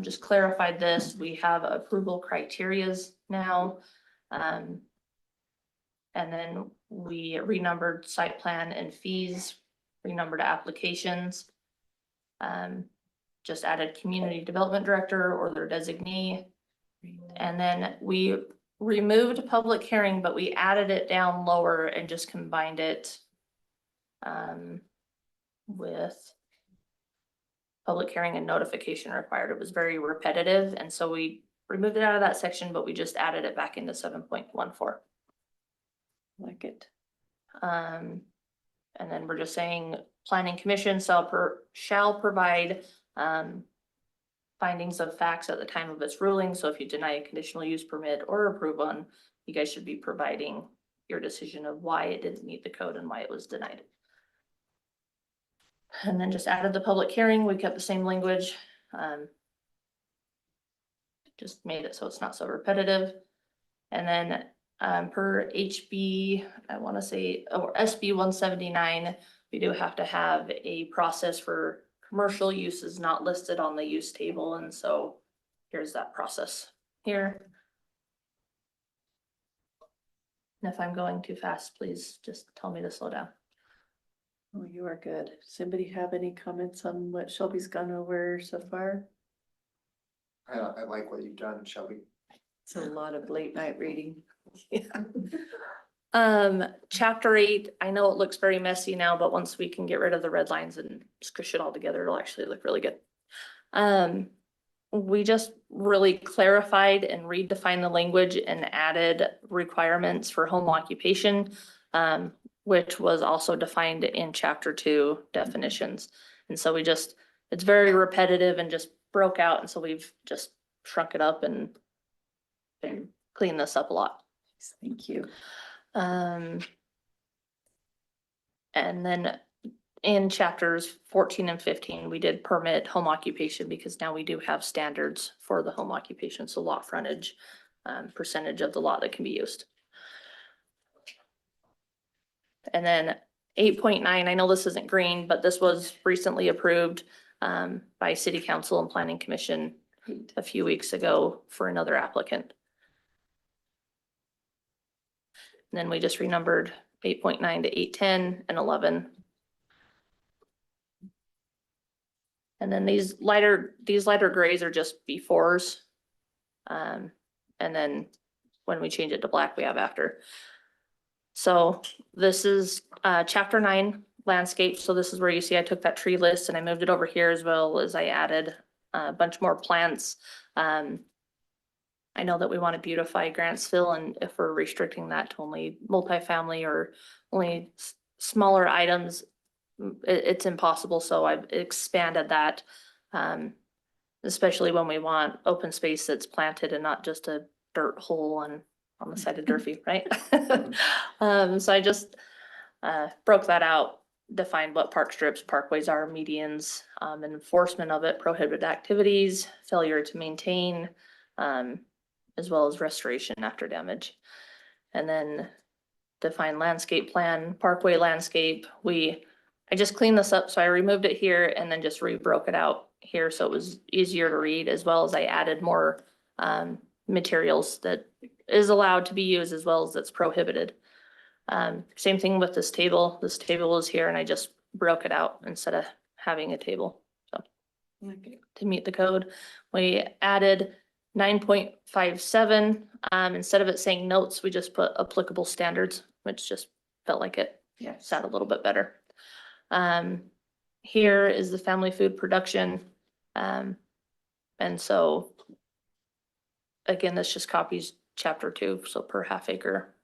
S2: just clarified this. We have approval criterias now. And then we renumbered site plan and fees, renumbered applications. Just added community development director or their designee. And then we removed public hearing, but we added it down lower and just combined it with public hearing and notification required. It was very repetitive. And so we removed it out of that section, but we just added it back into 7.14.
S1: Like it.
S2: And then we're just saying planning commission shall provide findings of facts at the time of its ruling. So if you deny a conditional use permit or approve one, you guys should be providing your decision of why it didn't meet the code and why it was denied. And then just added the public hearing. We kept the same language. Just made it so it's not so repetitive. And then per HB, I want to say, or SB 179, we do have to have a process for commercial uses not listed on the use table. And so here's that process here. And if I'm going too fast, please just tell me to slow down.
S1: Oh, you are good. Does anybody have any comments on what Shelby's gone over so far?
S5: I like what you've done, Shelby.
S1: It's a lot of late night reading.
S2: Chapter 8, I know it looks very messy now, but once we can get rid of the red lines and squish it all together, it'll actually look really good. We just really clarified and redefined the language and added requirements for home occupation, which was also defined in chapter 2 definitions. And so it's very repetitive and just broke out. And so we've just shrunk it up and cleaned this up a lot.
S1: Thank you.
S2: And then in chapters 14 and 15, we did permit home occupation because now we do have standards for the home occupation. So lot frontage, percentage of the lot that can be used. And then 8.9, I know this isn't green, but this was recently approved by City Council and Planning Commission a few weeks ago for another applicant. And then we just renumbered 8.9 to 8.10 and 11. And then these lighter grays are just befores. And then when we change it to black, we have after. So this is chapter 9 landscape. So this is where you see I took that tree list and I moved it over here, as well as I added a bunch more plants. I know that we want to beautify Grantsville, and if we're restricting that to only multifamily or only smaller items, it's impossible. So I've expanded that, especially when we want open space that's planted and not just a dirt hole on the side of Durfee, right? So I just broke that out, defined what park strips, parkways are, medians, enforcement of it, prohibited activities, failure to maintain, as well as restoration after damage. And then define landscape plan, parkway landscape. I just cleaned this up, so I removed it here and then just rebroke it out here so it was easier to read, as well as I added more materials that is allowed to be used as well as that's prohibited. Same thing with this table. This table is here and I just broke it out instead of having a table. So to meet the code, we added 9.57. Instead of it saying notes, we just put applicable standards, which just felt like it sat a little bit better. Here is the family food production. And so again, this just copies chapter 2. So per half acre,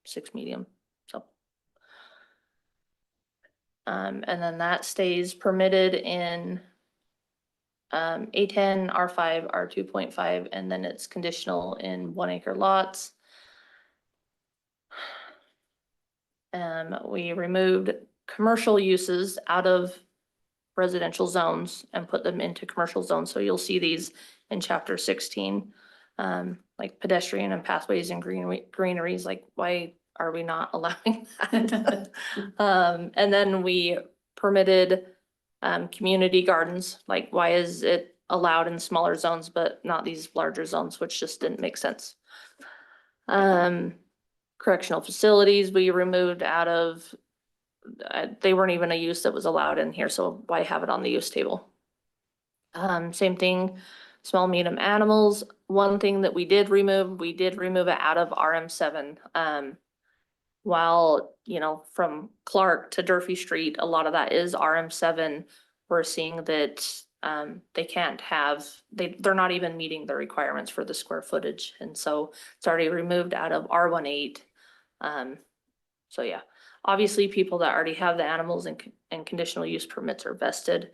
S2: 6 medium. So, and then that stays permitted in A10, R5, R2.5, and then it's conditional in 1 acre lots. We removed commercial uses out of residential zones and put them into commercial zones. So you'll see these in chapter 16, like pedestrian and pathways and greeneries. Like, why are we not allowing that? And then we permitted community gardens. Like, why is it allowed in smaller zones but not these larger zones, which just didn't make sense. Correctional facilities we removed out of, they weren't even a use that was allowed in here, so why have it on the use table? Same thing, small medium animals. One thing that we did remove it out of RM7. While, you know, from Clark to Durfee Street, a lot of that is RM7. We're seeing that they can't have, they're not even meeting the requirements for the square footage. And so it's already removed out of R18. So yeah, obviously people that already have the animals and conditional use permits are vested.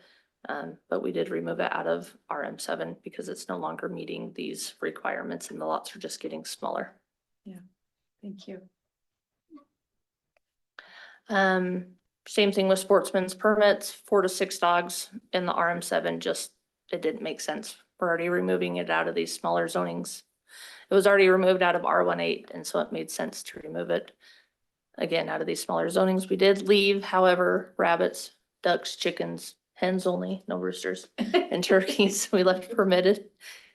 S2: But we did remove it out of RM7 because it's no longer meeting these requirements and the lots are just getting smaller.
S1: Yeah, thank you.
S2: Same thing with sportsman's permits, 4 to 6 dogs in the RM7, just, it didn't make sense. We're already removing it out of these smaller zonings. It was already removed out of R18, and so it made sense to remove it again out of these smaller zonings. We did leave, however, rabbits, ducks, chickens, hens only, no roosters, and turkeys. We left permitted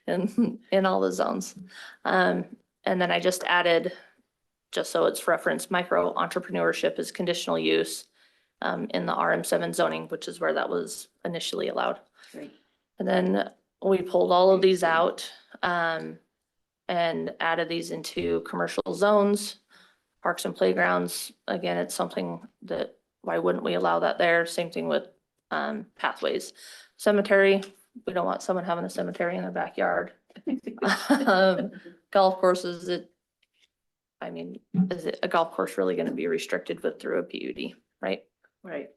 S2: in all the zones. And then I just added, just so it's referenced, micro entrepreneurship is conditional use in the RM7 zoning, which is where that was initially allowed.
S1: Great.
S2: And then we pulled all of these out and added these into commercial zones, parks and playgrounds. Again, it's something that, why wouldn't we allow that there? Same thing with pathways. Cemetery, we don't want someone having a cemetery in their backyard. Golf courses, is it a golf course really going to be restricted through a PUD, right?
S1: Right.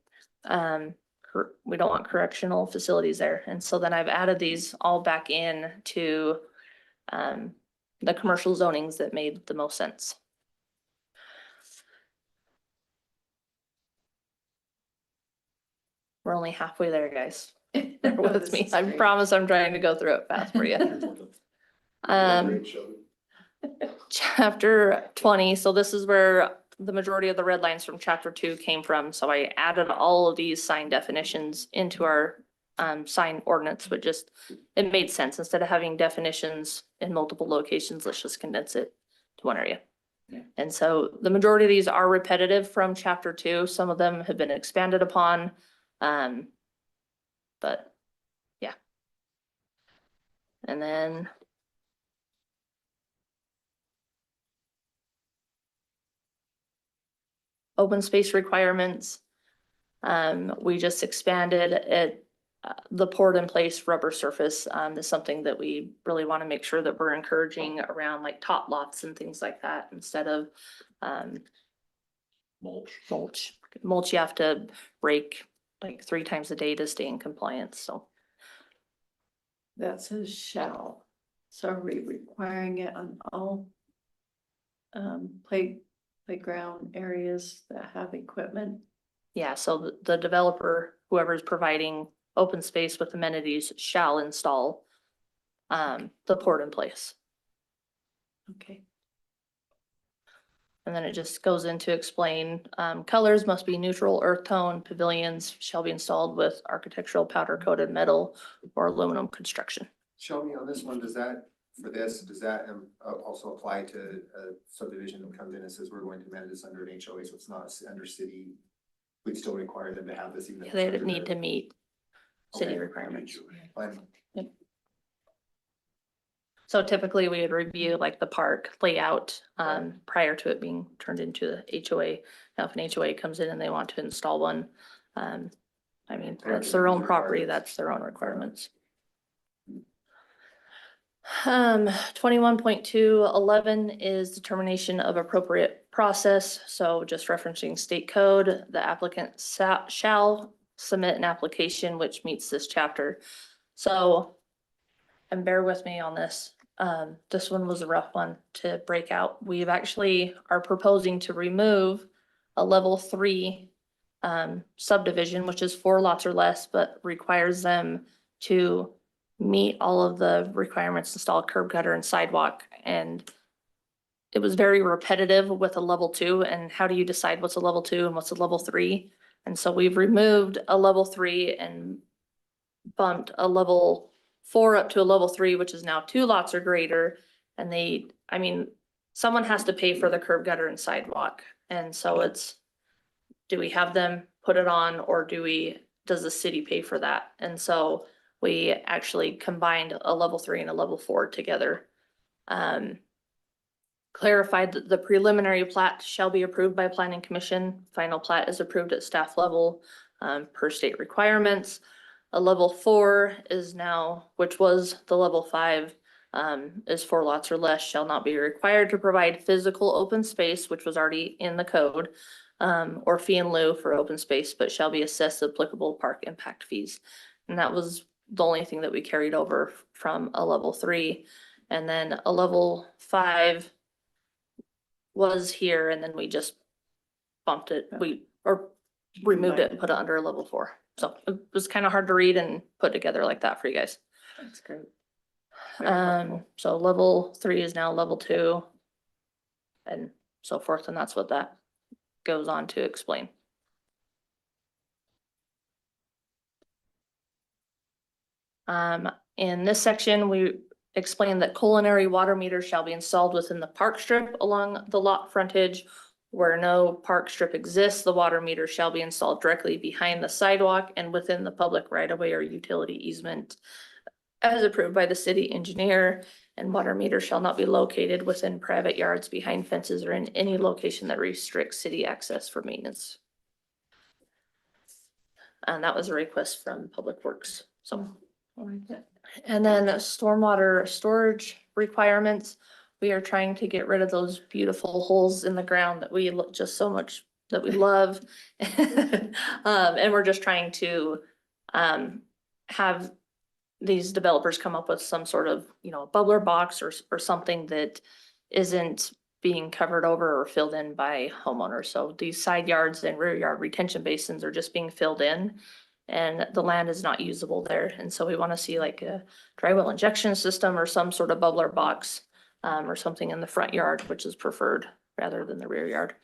S2: We don't want correctional facilities there. And so then I've added these all back in to the commercial zonings that made the most sense. We're only halfway there, guys. Bear with me. I promise I'm trying to go through it fast for you. Chapter 20, so this is where the majority of the red lines from chapter 2 came from. So I added all of these sign definitions into our sign ordinance, but just, it made sense. Instead of having definitions in multiple locations, let's just condense it to one area. And so the majority of these are repetitive from chapter 2. Some of them have been expanded upon. But yeah. And then open space requirements. We just expanded it, the poured in place rubber surface, is something that we really want to make sure that we're encouraging around like top lots and things like that instead of, mulch. Mulch you have to break like 3 times a day to stay in compliance, so.
S1: That says shall. So are we requiring it on all playground areas that have equipment?
S2: Yeah, so the developer, whoever's providing open space with amenities shall install the poured in place.
S1: Okay.
S2: And then it just goes into explain, colors must be neutral earth tone, pavilions shall be installed with architectural powder coated metal or aluminum construction.
S5: Show me on this one, does that also apply to a subdivision that comes in and says we're going to manage this under an HOA, so it's not under city? We'd still require them to have this even. if
S2: They
S5: it's under
S2: need
S5: the-
S2: to meet city
S5: Okay.
S2: requirements.
S5: Fine.
S2: So typically we would review like the park layout, prior to it being turned into the HOA. Now, if an HOA comes in and they want to install one, I mean, that's their own property, that's their own requirements. 21.211 is determination of appropriate process. So just referencing state code, the applicant shall submit an application which meets this chapter. So, and bear with me on this. This one was a rough one to break out. We've actually are proposing to remove a level 3 subdivision, which is 4 lots or less, but requires them to meet all of the requirements, install curb gutter and sidewalk. And it was very repetitive with a level 2. And how do you decide what's a level 2 and what's a level 3? And so we've removed a level 3 and bumped a level 4 up to a level 3, which is now 2 lots or greater. And I mean, someone has to pay for the curb gutter and sidewalk. And so it's, do we have them put it on, or does the city pay for that? And so we actually combined a level 3 and a level 4 together. Clarified that the preliminary plat shall be approved by planning commission. Final plat is approved at staff level, per state requirements. A level 4 is now, which was the level 5, is 4 lots or less shall not be required to provide physical open space, which was already in the code, or fee in lieu for open space, but shall be assessed applicable park impact fees. And that was the only thing that we carried over from a level 3. And then a level 5 was here, and then we just bumped it, or removed it and put it under a level 4. So it was kind of hard to read and put together like that for you guys.
S1: That's great.
S2: So level 3 is now level 2 and so forth, and that's what that goes on to explain. In this section, we explain that culinary water meters shall be installed within the park strip along the lot frontage. Where no park strip exists, the water meter shall be installed directly behind the sidewalk and within the public right of way or utility easement as approved by the city engineer, and water meters shall not be located within private yards, behind fences, or in any location that restricts city access for maintenance. And that was a request from Public Works, so. And then stormwater storage requirements. We are trying to get rid of those beautiful holes in the ground that we look just so much that we love. And we're just trying to have these developers come up with some sort of, bubbler box or something that isn't being covered over or filled in by homeowners. So these side yards and rear yard retention basins are just being filled in, and the land is not usable there. And so we want to see like a dry well injection system or some sort of bubbler box, or something in the front yard, which is preferred rather than the rear yard.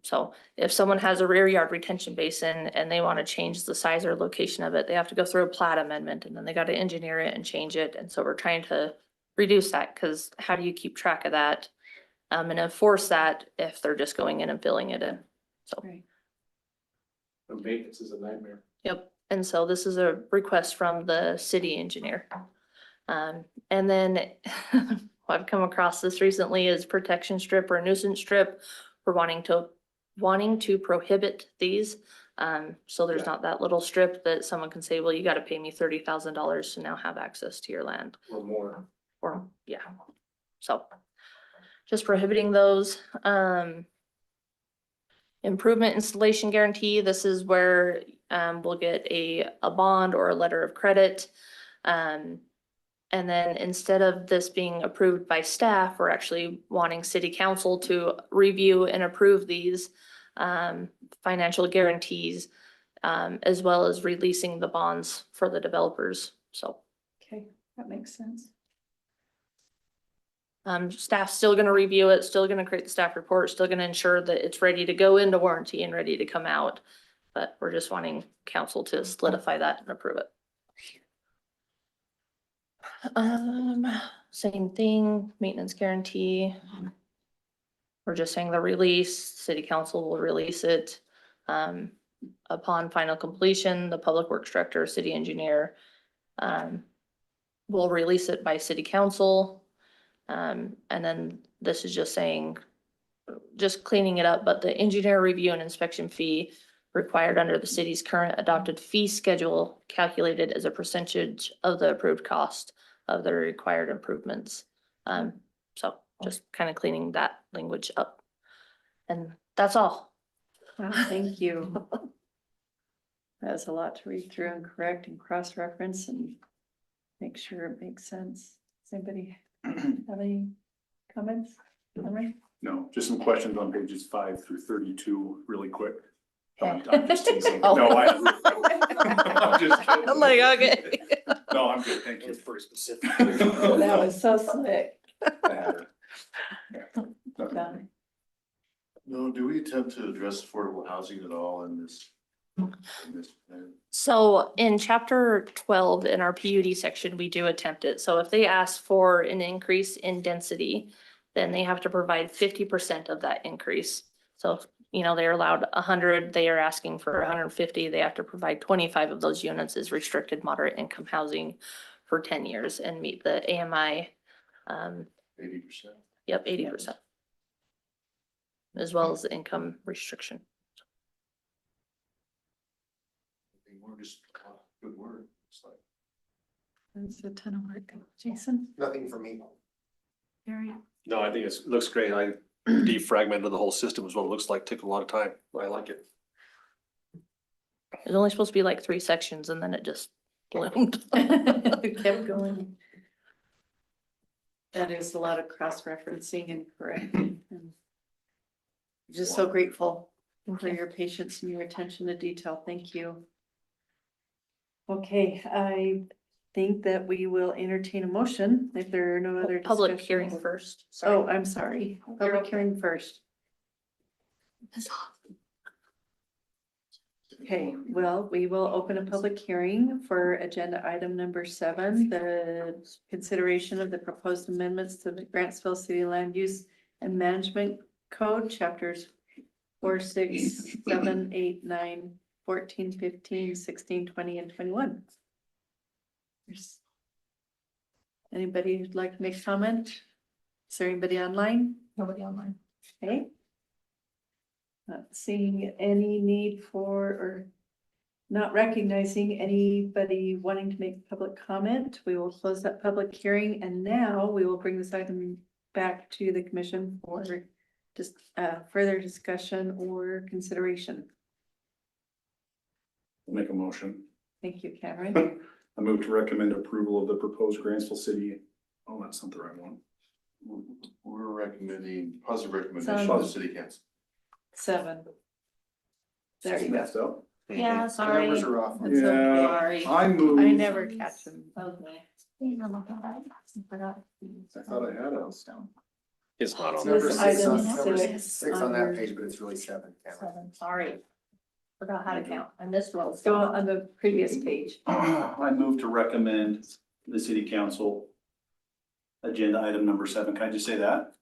S2: So if someone has a rear yard retention basin and they want to change the size or location of it, they have to go through a plat amendment and then they got to engineer it and change it. And so we're trying to reduce that because how do you keep track of that? And enforce that if they're just going in and filling it in. So,
S1: Right.
S10: The maintenance is a nightmare.
S2: yep. And so this is a request from the city engineer. And then I've come across this recently is protection strip or nuisance strip. We're wanting to prohibit these. So there's not that little strip that someone can say, well, you gotta pay me $30,000 to now have access to your land.
S10: Or more.
S2: Or, yeah. So just prohibiting those. Improvement installation guarantee, this is where we'll get a bond or a letter of credit. And then instead of this being approved by staff, we're actually wanting city council to review and approve these financial guarantees, as well as releasing the bonds for the developers. So
S1: Okay, that makes sense.
S2: staff's still gonna review it, still gonna create the staff report, still gonna ensure that it's ready to go into warranty and ready to come out. But we're just wanting council to solidify that and approve it. Same thing, maintenance guarantee. We're just saying the release, city council will release it. Upon final completion, the public works director, city engineer, will release it by city council. And then this is just saying, just cleaning it up, but the engineer review and inspection fee required under the city's current adopted fee schedule calculated as a percentage of the approved cost of the required improvements. So just kind of cleaning that language up. And that's all.
S1: Wow, thank you. That was a lot to read through and correct and cross-reference and make sure it makes sense. Does anybody have any comments? All right.
S6: No, just some questions on pages 5 through 32, really quick.
S1: Okay.
S6: I'm just teasing.
S2: Oh.
S6: No, I'm just kidding.
S2: I'm like, okay.
S6: No, I'm good, thank you.
S11: pretty specific.
S1: That was so slick.
S6: Nothing.
S3: No, do we attempt to address affordable housing at all in this? Plan?
S2: So in chapter 12 in our PUD section, we do attempt it. So if they ask for an increase in density, then they have to provide 50% of that increase. So, you know, they're allowed 100, they are asking for 150, they have to provide 25 of those units as restricted moderate income housing for 10 years and meet the AMI.
S3: 80%.
S2: Yep, 80%. As well as the income restriction.
S3: We're just good word. It's like,
S1: That's a ton of work. Jason?
S5: Nothing for me.
S1: Gary?
S10: No, I think it looks great. I defragmented the whole system is what it looks like. Took a lot of time. I like it.
S2: It was only supposed to be like 3 sections and then it just bloomed.
S1: Kept going. That is a lot of cross-referencing and correcting. And just so grateful for your patience and your attention to detail. Thank you. Okay, I think that we will entertain a motion if there are no other
S2: Public hearing
S1: discussions.
S2: first.
S1: Oh,
S2: Sorry.
S1: I'm sorry. Public hearing first. Okay, well, we will open a public hearing for agenda item number 7, the consideration of the proposed amendments to the Grantsville City Land Use and Management Code, chapters 4, 6, 7, 8, 9, 14, 15, 16, 20, and 21. There's anybody who'd like to make comment? Is there anybody online?
S2: Nobody online.
S1: Okay. Not seeing any need for, or not recognizing anybody wanting to make public comment, we will close that public hearing, and now we will bring this item back to the commission for just further discussion or consideration.
S6: Make a motion.
S1: Thank you, Cameron.
S6: I move to recommend approval of the proposed Grantsville City. Oh, that's not the right one.
S3: we're recommending positive recommendation
S1: Sounds-
S3: of the city council.
S1: 7. There you go.
S6: Messed up.
S2: Yeah,
S5: The numbers
S2: sorry.
S5: are off.
S1: That's okay.
S2: Sorry.
S6: I move.
S1: I never catch them.
S2: Okay.
S3: I thought I had it.
S10: It's not on
S1: So this
S10: there.
S1: is
S5: Number six
S1: item
S5: on- number
S1: six
S5: six on
S1: under-
S5: that page, but it's really seven. Cameron.
S2: 7, sorry. Forgot how to count. I missed what was
S1: Go
S2: going on.
S1: on the previous page.
S6: I move to recommend the city council agenda item number 7. Can I just say that?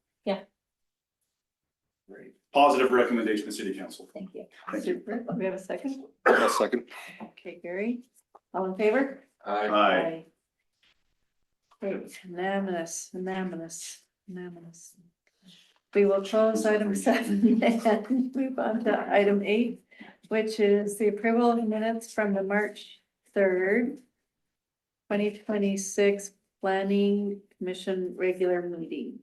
S5: Great.
S6: Positive recommendation to city council.
S2: Thank you.
S6: Thank you.
S1: Super. We have a second?
S12: I'll second.
S1: Okay, Gary, all in favor?
S6: Aye.
S1: Great, unanimous. We will close item 7 and move on to item 8, which is the approval of minutes from the March 3rd, 2026 Planning Commission regular meeting.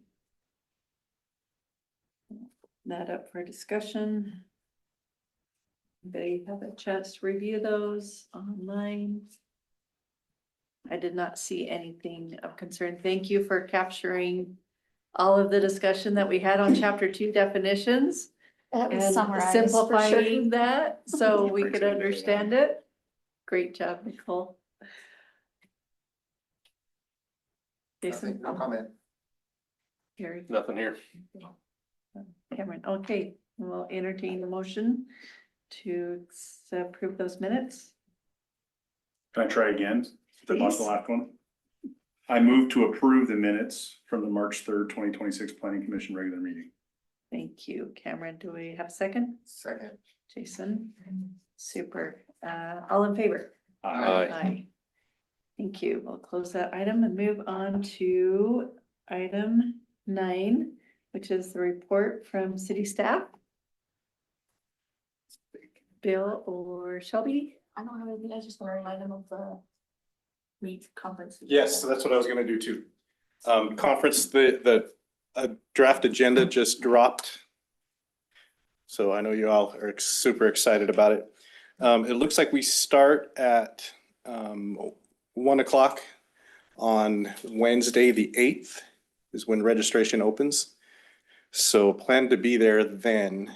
S1: That up for discussion. Anybody have a chance to review those online? I did not see anything of concern. Thank you for capturing all of the discussion that we had on chapter 2 definitions
S2: That
S1: and simplifying that so we could understand it. Great job, Nicole. Jason?
S5: No comment.
S1: Gary?
S10: Nothing here.
S1: Cameron, okay, we'll entertain the motion to approve those minutes.
S6: Can I try again? The
S1: Please.
S6: last one. I move to approve the minutes from the March 3rd, 2026 Planning Commission regular meeting.
S1: Thank you, Cameron. Do we have a second?
S5: Second.
S1: Jason? Super. All in favor?
S10: Aye.
S1: Thank you. We'll close that item and move on to item 9, which is the report from city staff. Bill or Shelby?
S2: I don't have anything. I just want to remind them of the meet conference.
S8: Yes, so that's what I was gonna do too. Conference, the draft agenda just dropped. So I know you all are super excited about it. It looks like we start at 1 o'clock on Wednesday, the 8th is when registration opens. So plan to be there then.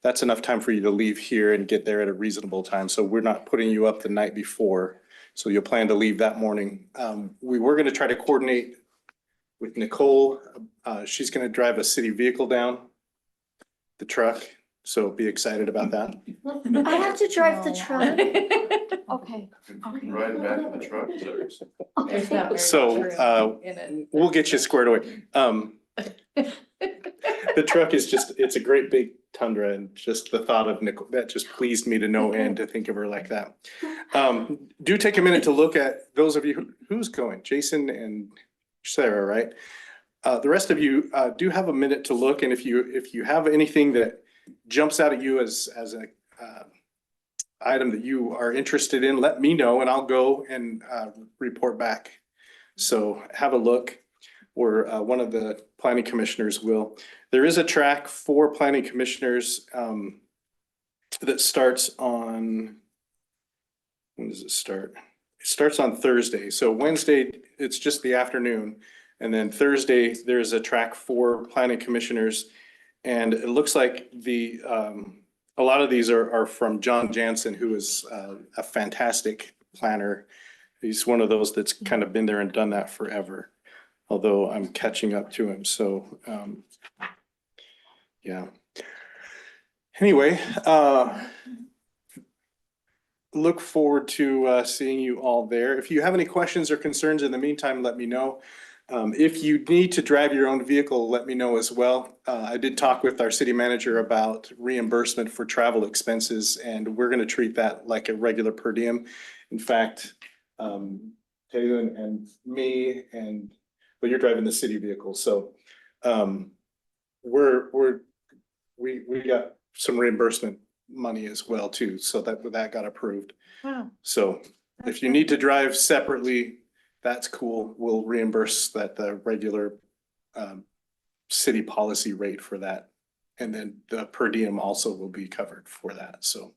S8: That's enough time for you to leave here and get there at a reasonable time. So we're not putting you up the night before. So you'll plan to leave that morning. We were gonna try to coordinate with Nicole. She's gonna drive a city vehicle down, the truck. So be excited about that.
S2: I have to drive the truck. Okay.
S3: Right back in the truck.
S1: There's not very
S8: So,
S1: much room in it.
S8: We'll get you squared away. The truck is just, it's a great big Tundra, and just the thought of Nicole, that just pleased me to no end to think of her like that. Do take a minute to look at those of you who's going, Jason and Sarah, right? The rest of you do have a minute to look, and if you have anything that jumps out at you as a item that you are interested in, let me know and I'll go and report back. So have a look, or one of the planning commissioners will. There is a track for planning commissioners that starts on, when does it start? It starts on Thursday. So Wednesday, it's just the afternoon. And then Thursday, there's a track for planning commissioners. And it looks like a lot of these are from John Jansen, who is a fantastic planner. He's one of those that's kind of been there and done that forever, although I'm catching up to him. So, yeah. Anyway, look forward to seeing you all there. If you have any questions or concerns in the meantime, let me know. If you need to drive your own vehicle, let me know as well. I did talk with our city manager about reimbursement for travel expenses, and we're gonna treat that like a regular per diem. In fact, Taylor and me but you're driving the city vehicle, so we got some reimbursement money as well too, so that got approved.
S1: Wow.
S8: So if you need to drive separately, that's cool. We'll reimburse the regular city policy rate for that. And then the per diem also will be covered for that. So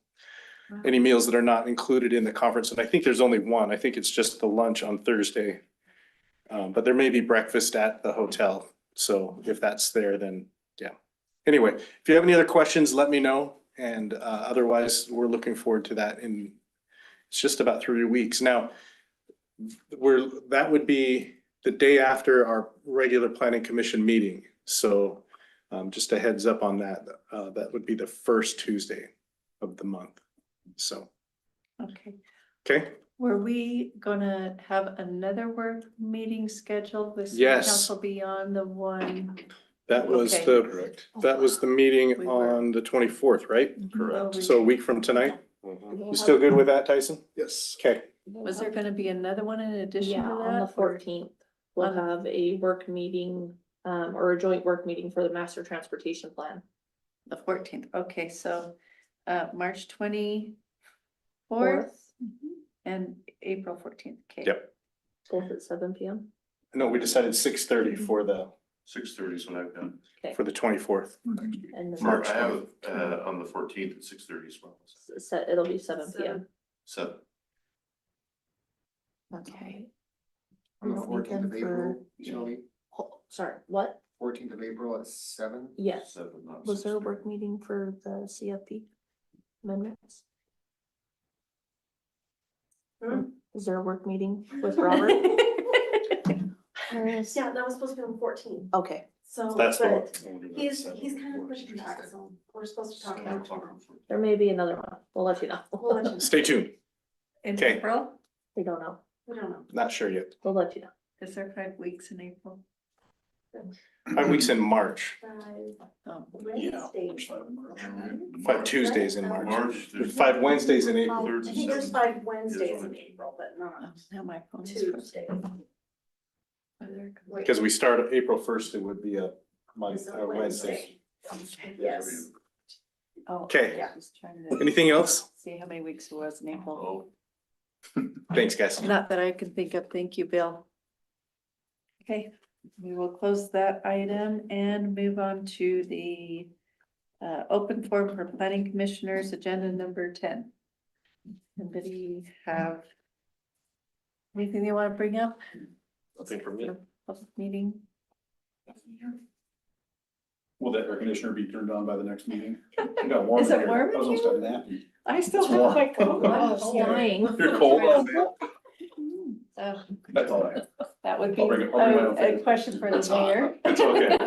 S8: any meals that are not included in the conference, and I think there's only one, I think it's just the lunch on Thursday. But there may be breakfast at the hotel. So if that's there, then yeah. Anyway, if you have any other questions, let me know. And otherwise, we're looking forward to that it's just about 3 weeks. Now, that would be
S13: the day after our regular planning commission meeting. So just a heads up on that. That would be the first Tuesday of the month. So,
S1: Okay.
S13: okay.
S1: Were we gonna have another work meeting scheduled with city
S13: Yes.
S1: council beyond the one?
S13: That was
S1: Okay.
S13: that was the meeting
S1: We were-
S13: on the 24th, right?
S3: Correct.
S13: So a week from tonight.
S3: Mhm.
S13: You still good with that, Tyson?
S11: Yes.
S13: Okay.
S1: Was there gonna be another one in addition
S2: Yeah,
S1: to
S2: on the
S1: that? or-
S2: 14th, we'll have a work meeting, or a joint work meeting for the master transportation plan.
S1: The 14th. Okay, so March 24th and April 14th. Okay.
S13: Yep.
S2: Both at 7 PM.
S13: No, we decided 6:30 for the
S3: 6:30 is what I've done.
S13: for the 24th.
S2: And the
S3: March, I have it, on the 14th at 6:30 as well.
S2: set, it'll be 7 PM.
S3: 7.
S1: Okay.
S5: On the
S2: We don't need
S5: 14th of
S2: them
S5: April,
S2: for-
S5: Julie,
S2: Oh, sorry, what?
S5: 14th of April at 7.
S2: Yes.
S3: 7, not
S2: Was there a
S3: 6:30.
S2: work meeting for the CFP amendments? Is there a work meeting with Robert?
S14: Yeah, that was supposed to be on 14,
S2: Okay,
S14: so,
S13: That's
S14: but
S13: what.
S14: he's kind of pushing back, so we're supposed to talk about it.
S2: there may be another one. We'll let you know.
S14: We'll let you know.
S13: Stay tuned.
S1: In
S13: Okay.
S1: April?
S2: We don't know.
S14: We don't know.
S13: Not sure yet.
S2: We'll let you know.
S1: Is there 5 weeks in April?
S13: 5 weeks in March.
S1: Oh,
S14: Wednesdays.
S13: 5 Tuesdays in March.
S3: March,
S13: There's 5 Wednesdays in
S14: I
S13: April.
S3: Third and
S14: think there's
S3: seventh.
S14: 5 Wednesdays in April, but
S1: oh,
S14: not
S1: now my phone is.
S14: Tuesdays.
S13: Because we start April 1st, it would be a Monday,
S14: It's a
S13: Wednesday.
S14: Yes.
S1: Oh,
S13: Okay.
S1: yeah, I was trying to
S13: Anything else?
S1: see how many weeks it was in April.
S13: Thanks, guys.
S1: Not that I can think of. Thank you, Bill. Okay, we will close that item and move on to the open forum for planning commissioners, agenda number 10. Anybody have anything they want to bring up?
S3: Nothing from me.
S1: Public meeting?
S6: Will that air conditioner be turned on by the next meeting? I got warm
S1: Is
S6: in
S1: it
S6: here.
S1: warm in
S6: I was almost
S1: here?
S6: got nappy.
S1: I still
S6: It's
S1: have
S6: warm.
S1: my coat on.
S2: I'm dying.
S6: You're cold.
S1: So
S6: That's all I have.
S1: that would be
S6: I'll bring it- I'll bring my own
S1: a
S6: fan.
S1: question for the
S6: It's hot.
S1: mayor.
S6: It's okay.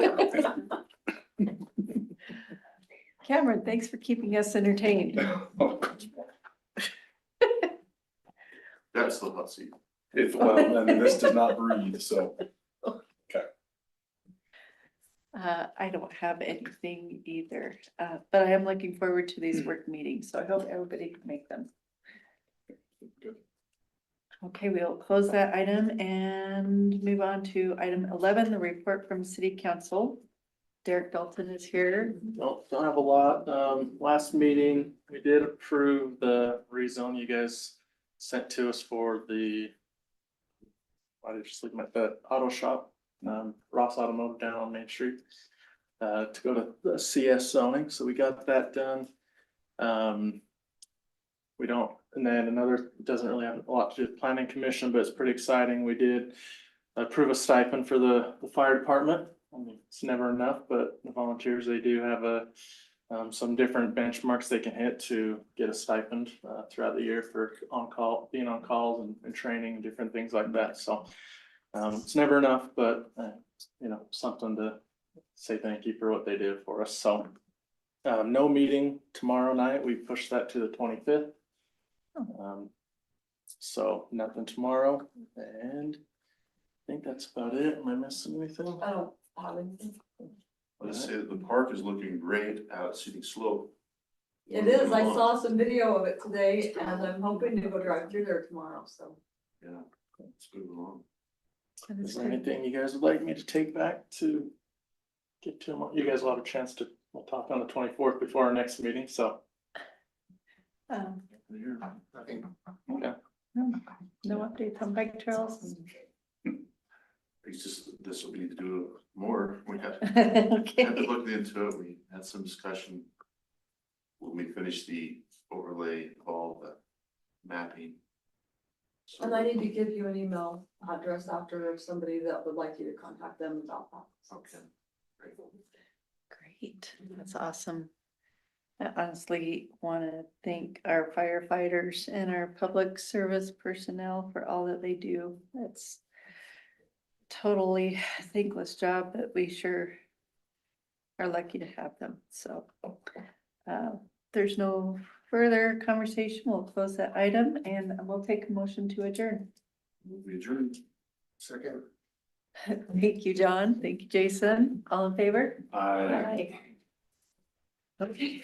S1: Cameron, thanks for keeping us entertained.
S3: That's the hot seat.
S6: If, well, and this does not breathe, so.
S1: I don't have anything either, but I am looking forward to these work meetings, so I hope everybody can make them. Okay, we'll close that item and move on to item 11, the report from city council. Derek Dalton is here.
S12: Don't have a lot. Last meeting, we did approve the rezone you guys sent to us for the. Why did I just leave my, the auto shop, Ross Automotive down on Main Street. To go to the CS zoning, so we got that done. We don't, and then another, doesn't really have a lot to do with planning commission, but it's pretty exciting. We did approve a stipend for the fire department. I mean, it's never enough, but the volunteers, they do have some different benchmarks they can hit to get a stipend throughout the year for being on calls and training and different things like that. So it's never enough, but something to say thank you for what they did for us. So no meeting tomorrow night. We pushed that to the 25th. So nothing tomorrow, and I think that's about it. Am I missing anything?
S9: I don't have anything.
S3: Let's say that the park is looking great out at City Slope.
S9: It is, I saw some video of it today and I'm hoping to go drive through there tomorrow, so.
S3: Yeah, it's moving along.
S12: Is there anything you guys would like me to take back to get to them? You guys will have a chance to, we'll talk on the 24th before our next meeting, so.
S5: Nothing.
S12: Okay.
S1: No updates on bike trails.
S3: It's just, this will be to do more. We had to
S1: Okay.
S3: look into it. We had some discussion. When we finish the overlay, all the mapping. So-
S9: And I need to give you an email address after somebody that would like you to contact them about that.
S3: Okay. Great.
S1: Great, that's awesome. I honestly want to thank our firefighters and our public service personnel for all that they do. totally thankless job, but we sure are lucky to have them, so. There's no further conversation, we'll close that item and we'll take a motion to adjourn.
S3: We adjourn. Second.
S1: Thank you, John, thank you, Jason, all in favor?
S6: I.
S1: Aye. Okay.